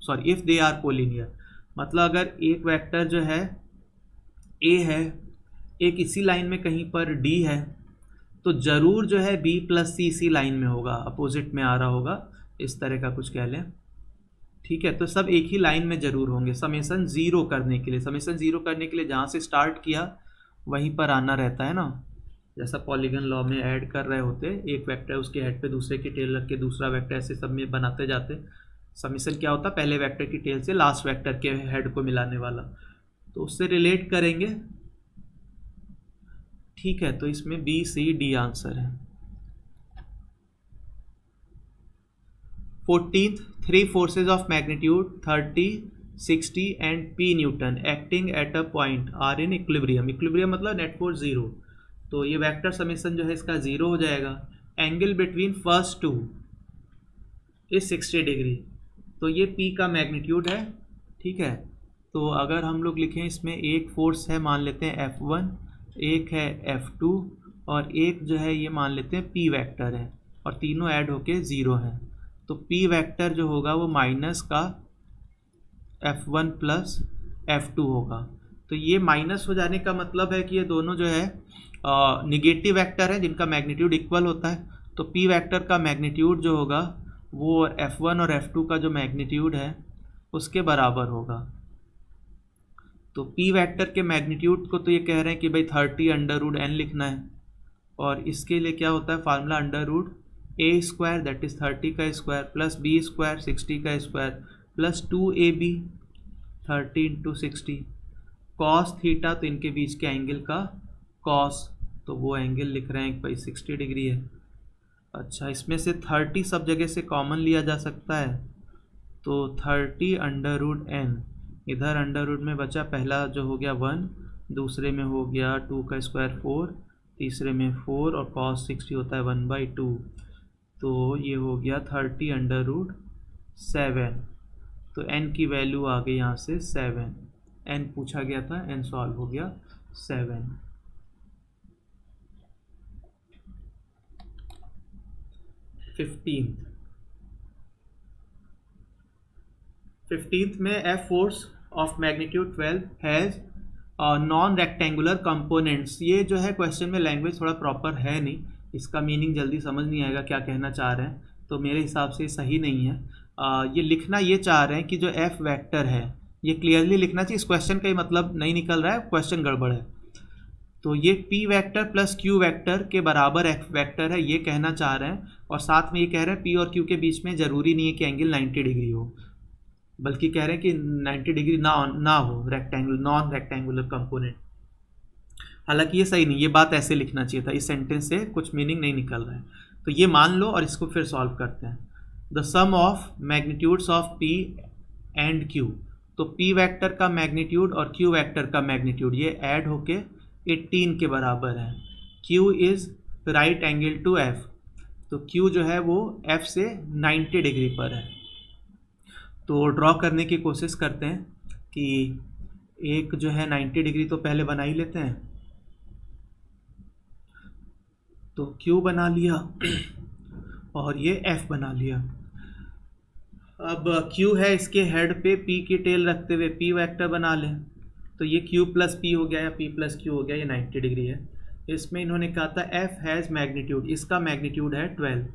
sorry if they are collinear, मतलब अगर एक वेक्टर जो है a है, एक इसी लाइन में कहीं पर d है, तो ज़रूर जो है b प्लस सी इसी लाइन में होगा, अपोजिट में आ रहा होगा, इस तरह का कुछ कह लें। ठीक है, तो सब एक ही लाइन में ज़रूर होंगे। समेसन ज़ीरो करने के लिए, समेसन ज़ीरो करने के लिए जहाँ से स्टार्ट किया वहीं पर आना रहता है ना, जैसा पॉलीगन लॉ में ऐड कर रहे होते, एक वेक्टर उसके हेड पे दूसरे की टेल रख के दूसरा वेक्टर, ऐसे सब में बनाते जाते। समेसन क्या होता, पहले वेक्टर की टेल से लास्ट वेक्टर के हेड को मिलाने वाला, तो उससे रिलेट करेंगे। ठीक है, तो इसमें बी सी डी आंसर है। 14th, 3 forces of magnitude 30, 60 and p Newton acting at a point are in equilibrium। equilibrium मतलब नेट फोर्स 0, तो ये वेक्टर समेसन जो है इसका 0 हो जाएगा। Angle between first two is 60 degree, तो ये p का मैग्नीट्यूड है। ठीक है, तो अगर हम लोग लिखें इसमें एक फोर्स है, मान लेते हैं F1, एक है F2 और एक जो है ये मान लेते हैं p वेक्टर है, और तीनों ऐड होके 0 है, तो p वेक्टर जो होगा वो माइनस का F1 प्लस F2 होगा। तो ये माइनस हो जाने का मतलब है कि ये दोनों जो है निगेटिव वेक्टर है जिनका मैग्नीट्यूड इक्वल होता है, तो p वेक्टर का मैग्नीट्यूड जो होगा वो F1 और F2 का जो मैग्नीट्यूड है उसके बराबर होगा। तो p वेक्टर के मैग्नीट्यूड को तो ये कह रहे हैं कि भाई 30 अंडर रूट n लिखना है, और इसके लिए क्या होता है formula, under root a square that is 30 का स्क्वायर प्लस b स्क्वायर 60 का square plus 2ab 30 into 60 cos theta, तो इनके बीच के एंगल का कॉस, तो वो एंगल लिख रहे हैं भाई 60 डिग्री है। अच्छा, इसमें से 30 सब जगह से कॉमन लिया जा सकता है, तो 30 अंडर रूट n, इधर अंडर रूट में बचा, पहला जो हो गया 1, दूसरे में हो गया 2 का स्क्वायर 4, तीसरे में 4 और कॉस 60 होता है 1/2, तो ये हो गया 30 अंडर रूट 7, तो n की वैल्यू आ गई यहाँ से 7, n पूछा गया था, n सॉल्व हो गया 7। 15th में F force of magnitude 12 has non rectangular components. ये जो है क्वेश्चन में लैंग्वेज थोड़ा प्रॉपर है नहीं, इसका मीनिंग जल्दी समझ नहीं आएगा क्या कहना चाह रहे हैं, तो मेरे हिसाब से सही नहीं है। ये लिखना ये चाह रहे हैं कि जो F वेक्टर है ये क्लियरली लिखना चाहिए, इस क्वेश्चन का ही मतलब नहीं निकल रहा है, क्वेश्चन गड़बड़ है। तो ये P vector plus Q vector के बराबर F वेक्टर है, ये कहना चाह रहे हैं, और साथ में ये कह रहे हैं P और Q के बीच में ज़रूरी नहीं है कि एंगल 90 डिग्री हो, बल्कि कह रहे हैं कि 90 डिग्री ना हो, रेक्टेंगुलर नॉन रेक्टेंगुलर कंपोनेंट। हालांकि ये सही नहीं, ये बात ऐसे लिखना चाहिए था, इस सेंटेंस से कुछ मीनिंग नहीं निकल रहा है। तो ये मान लो और इसको फिर सॉल्व करते हैं। The sum of magnitudes of P and Q, तो पी वेक्टर का मैग्नीट्यूड और क्यू वेक्टर का मैग्नीट्यूड ये ऐड होके 18 के बराबर है। Q is right angle to F, तो क्यू जो है वो एफ से 90 डिग्री पर है। तो ड्रॉ करने की कोशिश करते हैं कि एक जो है 90 डिग्री तो पहले बना ही लेते हैं। तो क्यू बना लिया और ये एफ बना लिया। अब क्यू है, इसके हेड पे पी की टेल रखते हुए पी वेक्टर बना लें। तो ये क्यू प्लस पी हो गया या पी प्लस क्यू हो गया, ये 90 डिग्री है। इसमें इन्होंने कहा था एफ हैज़ मैग्नीट्यूड, इसका मैग्नीट्यूड है 12,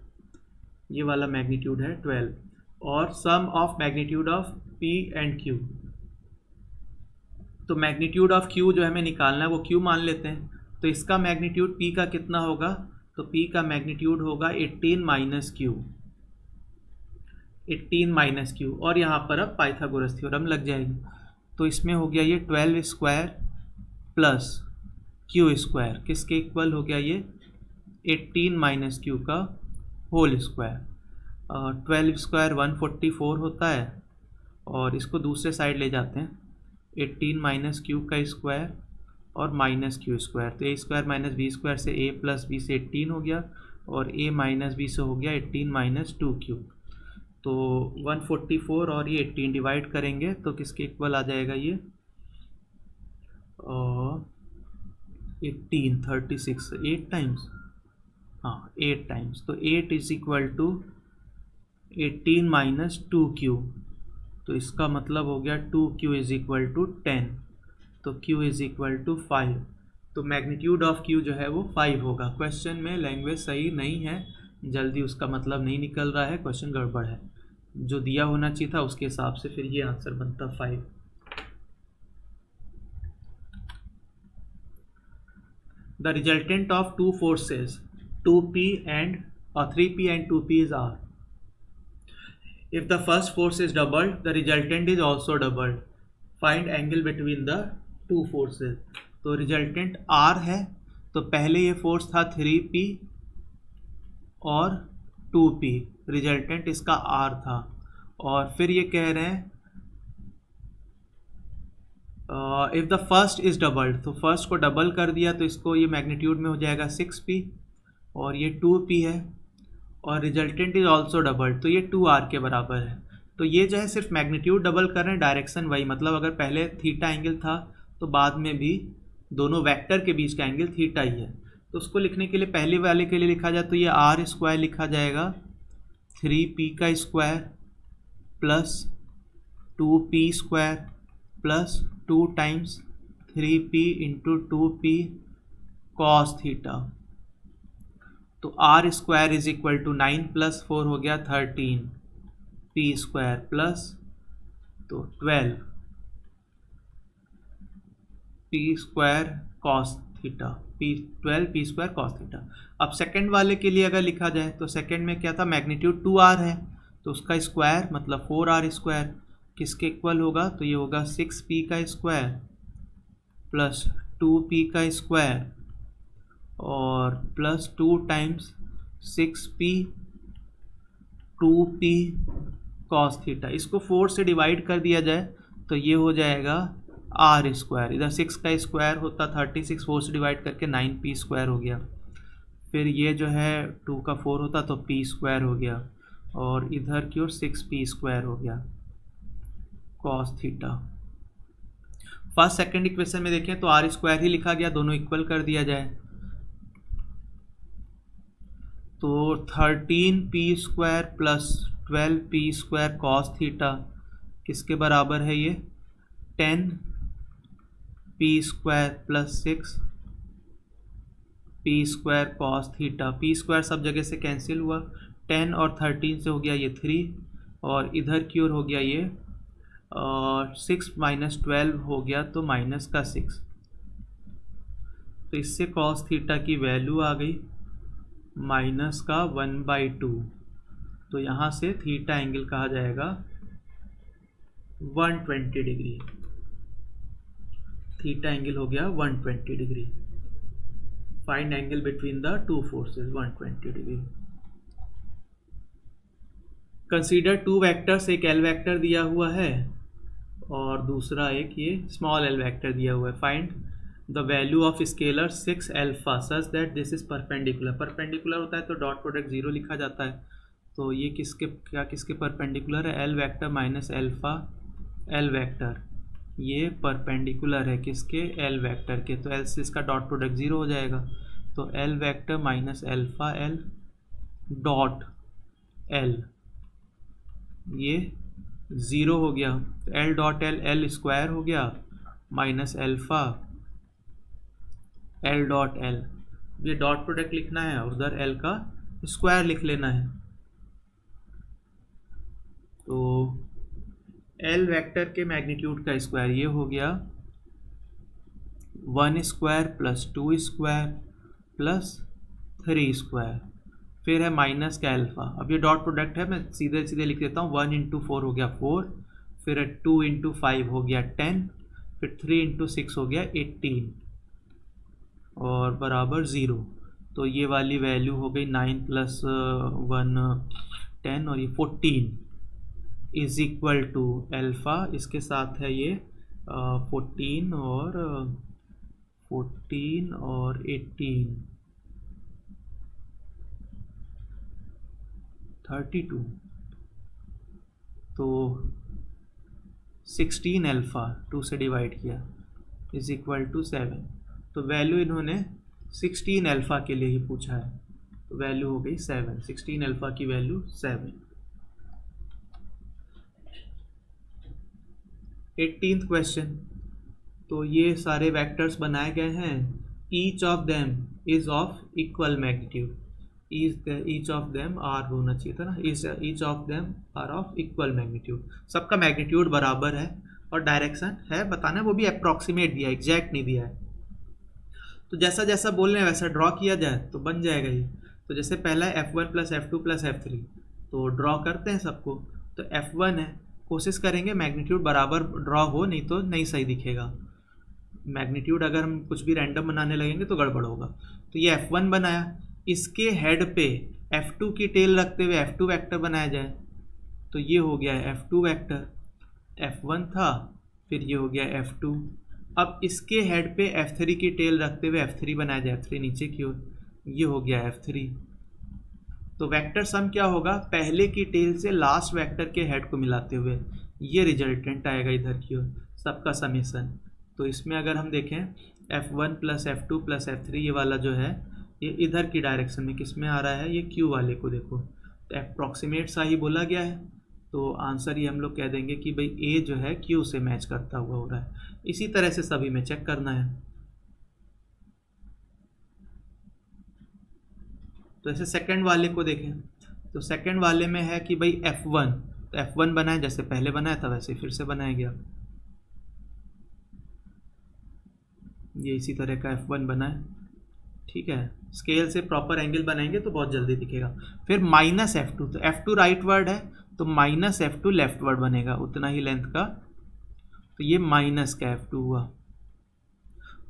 ये वाला मैग्नीट्यूड है 12, और sum of magnitude of P and Q. तो मैग्नीट्यूड ऑफ क्यू जो हमें निकालना है वो क्यू मान लेते हैं। तो इसका मैग्नीट्यूड पी का कितना होगा, तो पी का मैग्नीट्यूड होगा 18 माइनस क्यू, 18 माइनस क्यू, और यहाँ पर अब पाइथागोरस थ्योरम लग जाएगी। तो इसमें हो गया ये 12 स्क्वायर प्लस क्यू स्क्वायर, किसके इक्वल हो गया ये 18 माइनस क्यू का होल स्क्वायर। 12 स्क्वायर 144 होता है, और इसको दूसरे साइड ले जाते हैं, 18 माइनस क्यू का स्क्वायर और माइनस क्यू स्क्वायर। तो ए स्क्वायर माइनस बी स्क्वायर से ए प्लस बी से 18 हो गया, और ए माइनस बी से हो गया 18 माइनस 2 क्यू। तो 144 और ये 18 डिवाइड करेंगे तो किसके इक्वल आ जाएगा ये 18 36 8 टाइम्स, हाँ 8 टाइम्स। तो 8 is equal to 18 minus 2 Q, तो इसका मतलब हो गया 2 क्यू इज इक्वल टू 10, तो क्यू इज इक्वल टू 5। तो मैग्नीट्यूड ऑफ क्यू जो है वो 5 होगा। क्वेश्चन में लैंग्वेज सही नहीं है, जल्दी उसका मतलब नहीं निकल रहा है, क्वेश्चन गड़बड़ है। जो दिया होना चाहिए था उसके हिसाब से फिर ये आंसर बनता 5। The resultant of two forces 2p and 3p and 2p is r. If the first force is doubled, the resultant is also doubled. Find angle between the two forces. तो रिजल्टेंट r है, तो पहले ये force था 3p और 2p, resultant इसका r था, और फिर ये कह रहे हैं if the first is doubled, तो फर्स्ट को डबल कर दिया तो इसको ये मैग्नीट्यूड में हो जाएगा 6p, और ये 2p है, और रिजल्टेंट इज ऑल्सो डबल, तो ये 2r के बराबर है। तो ये जो है सिर्फ मैग्नीट्यूड डबल कर रहे हैं, डायरेक्शन वही, मतलब अगर पहले थीटा एंगल था तो बाद में भी दोनों वेक्टर के बीच का एंगल थीटा ही है। तो उसको लिखने के लिए पहले वाले के लिए लिखा जाए तो ये r स्क्वायर लिखा जाएगा 3p का square plus 2p square plus 2 times 3p into 2p cos theta. तो r square is equal to 9 plus 4 हो गया 13 p स्क्वायर प्लस तो 12 p square cos theta, p square cos theta. अब second वाले के लिए अगर लिखा जाए तो सेकंड में क्या था, मैग्नीट्यूड 2r है, तो उसका स्क्वायर मतलब 4r स्क्वायर किसके इक्वल होगा, तो ये होगा 6p का स्क्वायर प्लस 2p का स्क्वायर और plus 2 times 6p 2p cos theta. इसको 4 से डिवाइड कर दिया जाए तो ये हो जाएगा r स्क्वायर, इधर 6 का स्क्वायर होता 36, 4 से डिवाइड करके 9p स्क्वायर हो गया, फिर ये जो है 2 का 4 होता तो p स्क्वायर हो गया, और इधर की ओर 6p स्क्वायर हो गया cos theta. First second equation में देखें तो r स्क्वायर ही लिखा गया, दोनों इक्वल कर दिया जाए तो 13p square plus 12p square cos theta किसके बराबर है, ये 10p square plus 6p square cos theta. p square सब जगह से कैंसिल हुआ, 10 और 13 से हो गया ये 3, और इधर की ओर हो गया ये 6 माइनस 12 हो गया तो माइनस का 6, तो इससे कॉस थीटा की वैल्यू आ गई माइनस का 1/2। तो यहाँ से थीटा एंगल कहा जाएगा 120 डिग्री, थीटा एंगल हो गया 120 degree. Find angle between the two forces 120 degree. Consider two vectors, एक एल वेक्टर दिया हुआ है और दूसरा एक ये स्मॉल एल वेक्टर दिया हुआ है। Find the value of scalar 6 alpha such that this is perpendicular. Perpendicular होता है तो डॉट प्रोडक्ट 0 लिखा जाता है। तो ये किसके परपेंडिकुलर है? L vector minus alpha L vector, ये परपेंडिकुलर है किसके? एल वेक्टर के। तो एल से इसका डॉट प्रोडक्ट 0 हो जाएगा। तो L vector minus alpha L dot L, ये 0 हो गया। L dot L, L square हो गया minus alpha L dot L. ये डॉट प्रोडक्ट लिखना है, उधर एल का स्क्वायर लिख लेना है। तो एल वेक्टर के मैग्नीट्यूड का स्क्वायर ये हो गया 1 square plus 2 square plus 3 square, फिर है माइनस का अल्फा। अब ये डॉट प्रोडक्ट है, मैं सीधे सीधे लिख देता हूँ। 1 इंटू 4 हो गया 4, फिर 2 इंटू 5 हो गया 10, फिर 3 इंटू 6 हो गया 18 और बराबर 0। तो ये वाली वैल्यू हो गई 9 प्लस 1 10 और ये 14 इज इक्वल टू अल्फा, इसके साथ है ये 14 और 18 32। तो 16 अल्फा 2 से डिवाइड किया इज इक्वल टू 7। तो वैल्यू इन्होंने 16 अल्फा के लिए ही पूछा है, तो वैल्यू हो गई 7। 16 अल्फा की वैल्यू 7। 18th question. तो ये सारे वेक्टर्स बनाए गए हैं। Each of them is of equal magnitude. Each of them are होना चाहिए था ना, each of them are of equal magnitude. सबका मैग्नीट्यूड बराबर है और डायरेक्शन है बताना, वो भी अप्रॉक्सीमेट दिया है, एग्जैक्ट नहीं दिया है। तो जैसा जैसा बोल रहे हैं वैसा ड्रॉ किया जाए तो बन जाएगा ये। तो जैसे पहला है F1 plus F2 plus F3, तो ड्रॉ करते हैं सबको। तो F1 है, कोशिश करेंगे मैग्नीट्यूड बराबर ड्रॉ हो, नहीं तो नहीं सही दिखेगा। मैग्नीट्यूड अगर हम कुछ भी रैंडम बनाने लगेंगे तो गड़बड़ होगा। तो ये F1 बनाया, इसके हेड पे F2 की टेल रखते हुए F2 वेक्टर बनाया जाए। तो ये हो गया F2 वेक्टर, F1 था, फिर ये हो गया F2। अब इसके हेड पे F3 की टेल रखते हुए F3 बनाया जाए, F3 नीचे की ओर, ये हो गया F3। तो वेक्टर सम क्या होगा? पहले की टेल से लास्ट वेक्टर के हेड को मिलाते हुए ये रिजल्टेंट आएगा इधर की ओर, सबका समेसन। तो इसमें अगर हम देखें F1 plus F2 plus F3, ये वाला जो है ये इधर की डायरेक्शन में किस में आ रहा है? ये Q वाले को देखो, तो अप्रॉक्सीमेट सा ही बोला गया है। तो आंसर ये हम लोग कह देंगे कि भाई A जो है Q से मैच करता हुआ हो रहा है। इसी तरह से सभी में चेक करना है। तो ऐसे सेकंड वाले को देखें, तो सेकंड वाले में है कि भाई F1, तो F1 बनाए जैसे पहले बनाया था वैसे फिर से बनाया गया। ये इसी तरह का F1 बनाए, ठीक है। स्केल से प्रॉपर एंगल बनाएंगे तो बहुत जल्दी दिखेगा। फिर माइनस F2, तो F2 राइट वर्ड है तो माइनस F2 लेफ्ट वर्ड बनेगा उतना ही लेंथ का। तो ये माइनस का F2 हुआ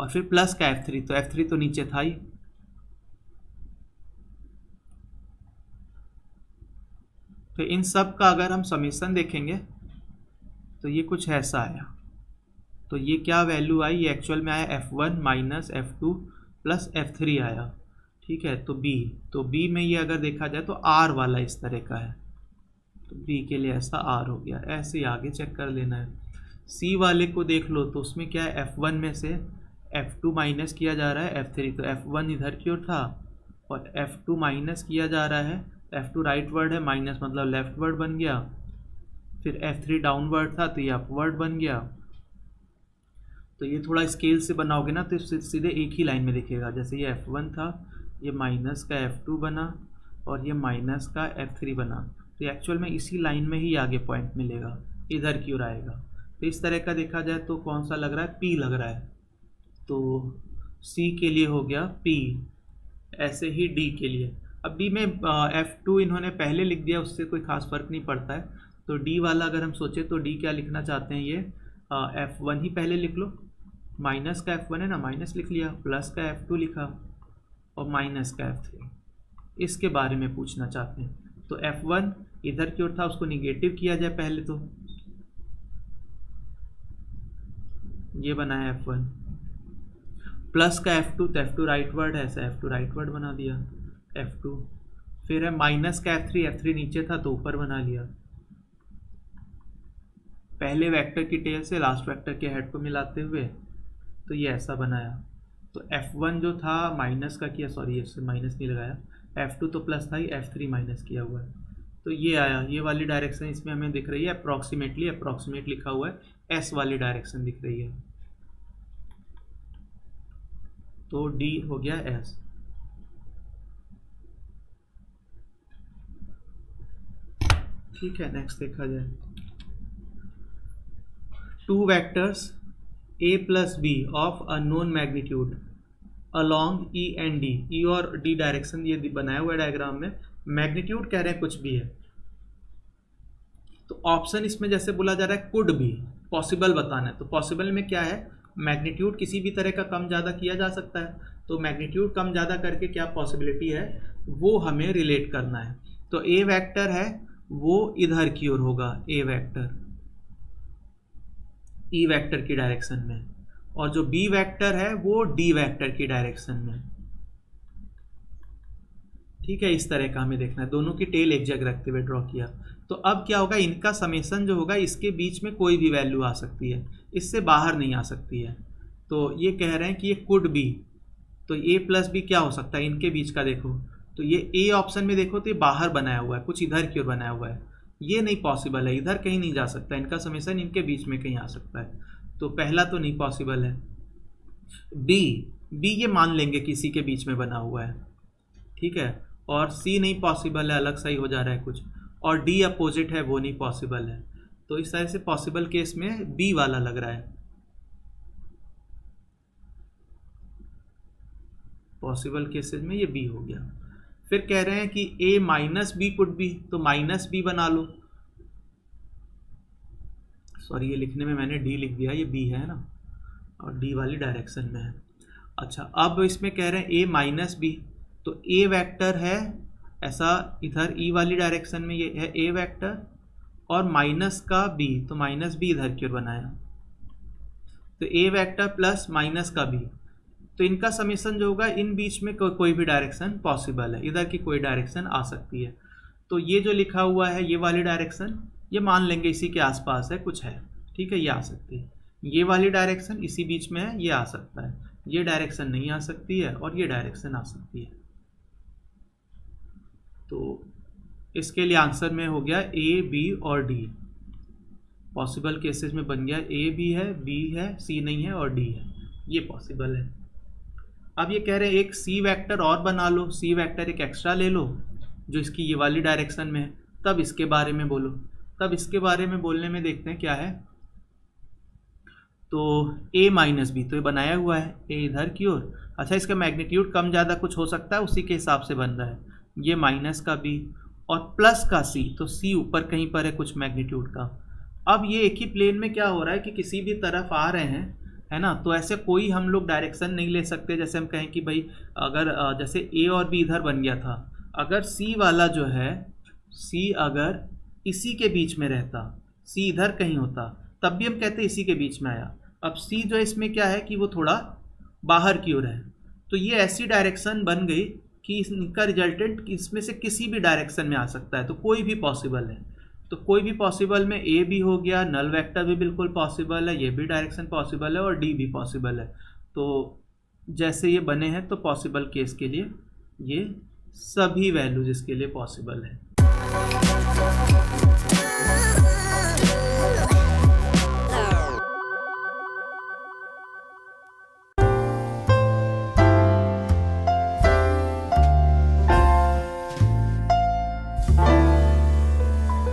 और फिर प्लस का F3, तो F3 तो नीचे था ही। तो इन सब का अगर हम समेसन देखेंगे तो ये कुछ ऐसा आया। तो ये क्या वैल्यू आई? ये एक्चुअल में आया F1 minus F2 plus F3 आया, ठीक है। तो B में ये अगर देखा जाए तो R वाला इस तरह का है, तो B के लिए ऐसा R हो गया। ऐसे ही आगे चेक कर लेना है। C वाले को देख लो, तो उसमें क्या है? F1 में से F2 माइनस किया जा रहा है F3, तो F1 इधर की ओर था और F2 माइनस किया जा रहा है। F2 राइट वर्ड है, माइनस मतलब लेफ्ट वर्ड बन गया। फिर F3 डाउनवर्ड था तो ये अपवर्ड बन गया। तो ये थोड़ा स्केल से बनाओगे ना तो सीधे एक ही लाइन में दिखेगा। जैसे ये F1 था, ये माइनस का F2 बना और ये माइनस का F3 बना, तो एक्चुअल में इसी लाइन में ही आगे पॉइंट मिलेगा, इधर की ओर आएगा। तो इस तरह का देखा जाए तो कौन सा लग रहा है? P लग रहा है। तो C के लिए हो गया P। ऐसे ही D के लिए, अब D में F2 इन्होंने पहले लिख दिया, उससे कोई खास फर्क नहीं पड़ता है। तो D वाला अगर हम सोचे तो D क्या लिखना चाहते हैं? ये F1 ही पहले लिख लो, माइनस का F1 है ना, माइनस लिख लिया, प्लस का F2 लिखा और माइनस का F3, इसके बारे में पूछना चाहते हैं। तो F1 इधर की ओर था उसको निगेटिव किया जाए पहले, तो ये बनाया F1 प्लस का F2, तो F2 राइटवर्ड है, ऐसा F2 राइटवर्ड बना दिया F2। फिर है माइनस का F3, F3 नीचे था तो ऊपर बना लिया, पहले वेक्टर की टेल से लास्ट वेक्टर के हेड को मिलाते हुए, तो ये ऐसा बनाया। तो F1 जो था माइनस का किया, सॉरी इससे माइनस नहीं लगाया, F2 तो प्लस था ही, F3 माइनस किया हुआ है, तो ये आया। ये वाली डायरेक्शन इसमें हमें दिख रही है अप्रॉक्सीमेटली, अप्रॉक्सीमेट लिखा हुआ है, S वाली डायरेक्शन दिख रही है, तो D हो गया S। ठीक है, नेक्स्ट देखा जाए। Two vectors A plus B of unknown magnitude along E and D, E और D डायरेक्शन ये बनाया हुआ है डायग्राम में, मैग्नीट्यूड कह रहे हैं कुछ भी है, तो ऑप्शन इसमें जैसे बोला जा रहा है कुड बी, पॉसिबल बताना है, तो पॉसिबल में क्या है, मैग्नीट्यूड किसी भी तरह का कम ज़्यादा किया जा सकता है, तो मैग्नीट्यूड कम ज़्यादा करके क्या पॉसिबिलिटी है वो हमें रिलेट करना है। तो ए वेक्टर है वो इधर की ओर होगा, ए वेक्टर ई वेक्टर की डायरेक्शन में, और जो बी वेक्टर है वो डी वेक्टर की डायरेक्शन में। ठीक है, इस तरह का हमें देखना है, दोनों की टेल एक जगह रखते हुए ड्रॉ किया। तो अब क्या होगा, इनका समेशन जो होगा इसके बीच में कोई भी वैल्यू आ सकती है, इससे बाहर नहीं आ सकती है, तो ये कह रहे हैं कि ये कुड बी, तो ए प्लस बी क्या हो सकता है इनके बीच का, देखो तो ये ए ऑप्शन में देखो तो ये बाहर बनाया हुआ है, कुछ इधर की ओर बनाया हुआ है, ये नहीं पॉसिबल है, इधर कहीं नहीं जा सकता, इनका समेशन इनके बीच में कहीं आ सकता है, तो पहला तो नहीं पॉसिबल है। बी ये मान लेंगे किसी के बीच में बना हुआ है, ठीक है, और सी नहीं पॉसिबल है, अलग सही हो जा रहा है कुछ, और डी अपोजिट है वो नहीं पॉसिबल है, तो इस तरह से पॉसिबल केस में बी वाला लग रहा है, पॉसिबल केसेस में ये बी हो गया। फिर कह रहे हैं कि ए माइनस बी कुड बी, तो माइनस बी बना लो, सॉरी ये लिखने में मैंने डी लिख दिया, ये बी है ना, और डी वाली डायरेक्शन में है। अच्छा, अब इसमें कह रहे हैं ए माइनस बी, तो ए वेक्टर है ऐसा इधर ई वाली डायरेक्शन में, ये है ए वेक्टर, और माइनस का बी, तो माइनस बी इधर की ओर बनाया, तो ए वेक्टर प्लस माइनस का बी, तो इनका समेशन जो होगा इन बीच में कोई भी डायरेक्शन पॉसिबल है, इधर की कोई डायरेक्शन आ सकती है, तो ये जो लिखा हुआ है ये वाली डायरेक्शन, ये मान लेंगे इसी के आसपास है, कुछ है, ठीक है, ये आ सकती है, ये वाली डायरेक्शन इसी बीच में है, ये आ सकता है, ये डायरेक्शन नहीं आ सकती है, और ये डायरेक्शन आ सकती है, तो इसके लिए आंसर में हो गया ए बी और डी, पॉसिबल केसेस में बन गया ए भी है, बी है, सी नहीं है, और डी है, ये पॉसिबल है। अब ये कह रहे हैं एक सी वेक्टर और बना लो, सी वेक्टर एक एक्स्ट्रा ले लो जो इसकी ये वाली डायरेक्शन में है, तब इसके बारे में बोलो, तब इसके बारे में बोलने में देखते हैं क्या है, तो a माइनस बी, तो ये बनाया हुआ है a इधर की ओर, अच्छा इसका मैग्नीट्यूड कम ज़्यादा कुछ हो सकता है, उसी के हिसाब से बन रहा है, ये माइनस का b और प्लस का c, तो c ऊपर कहीं पर है कुछ मैग्नीट्यूड का। अब ये एक ही प्लेन में क्या हो रहा है कि किसी भी तरफ आ रहे हैं, है ना, तो ऐसे कोई हम लोग डायरेक्शन नहीं ले सकते, जैसे हम कहें कि भाई अगर जैसे a और b इधर बन गया था, अगर c वाला जो है, c अगर इसी के बीच में रहता, c इधर कहीं होता, तब भी हम कहते इसी के बीच में आया। अब c जो है इसमें क्या है कि वो थोड़ा बाहर की ओर है, तो ये ऐसी डायरेक्शन बन गई कि इसका रिजल्टेंट इसमें से किसी भी डायरेक्शन में आ सकता है, तो कोई भी पॉसिबल है, तो कोई भी पॉसिबल में ए भी हो गया, नल वेक्टर भी बिल्कुल पॉसिबल है, ये भी डायरेक्शन पॉसिबल है, और डी भी पॉसिबल है, तो जैसे ये बने हैं तो पॉसिबल केस के लिए ये सभी वैल्यूज इसके लिए पॉसिबल है।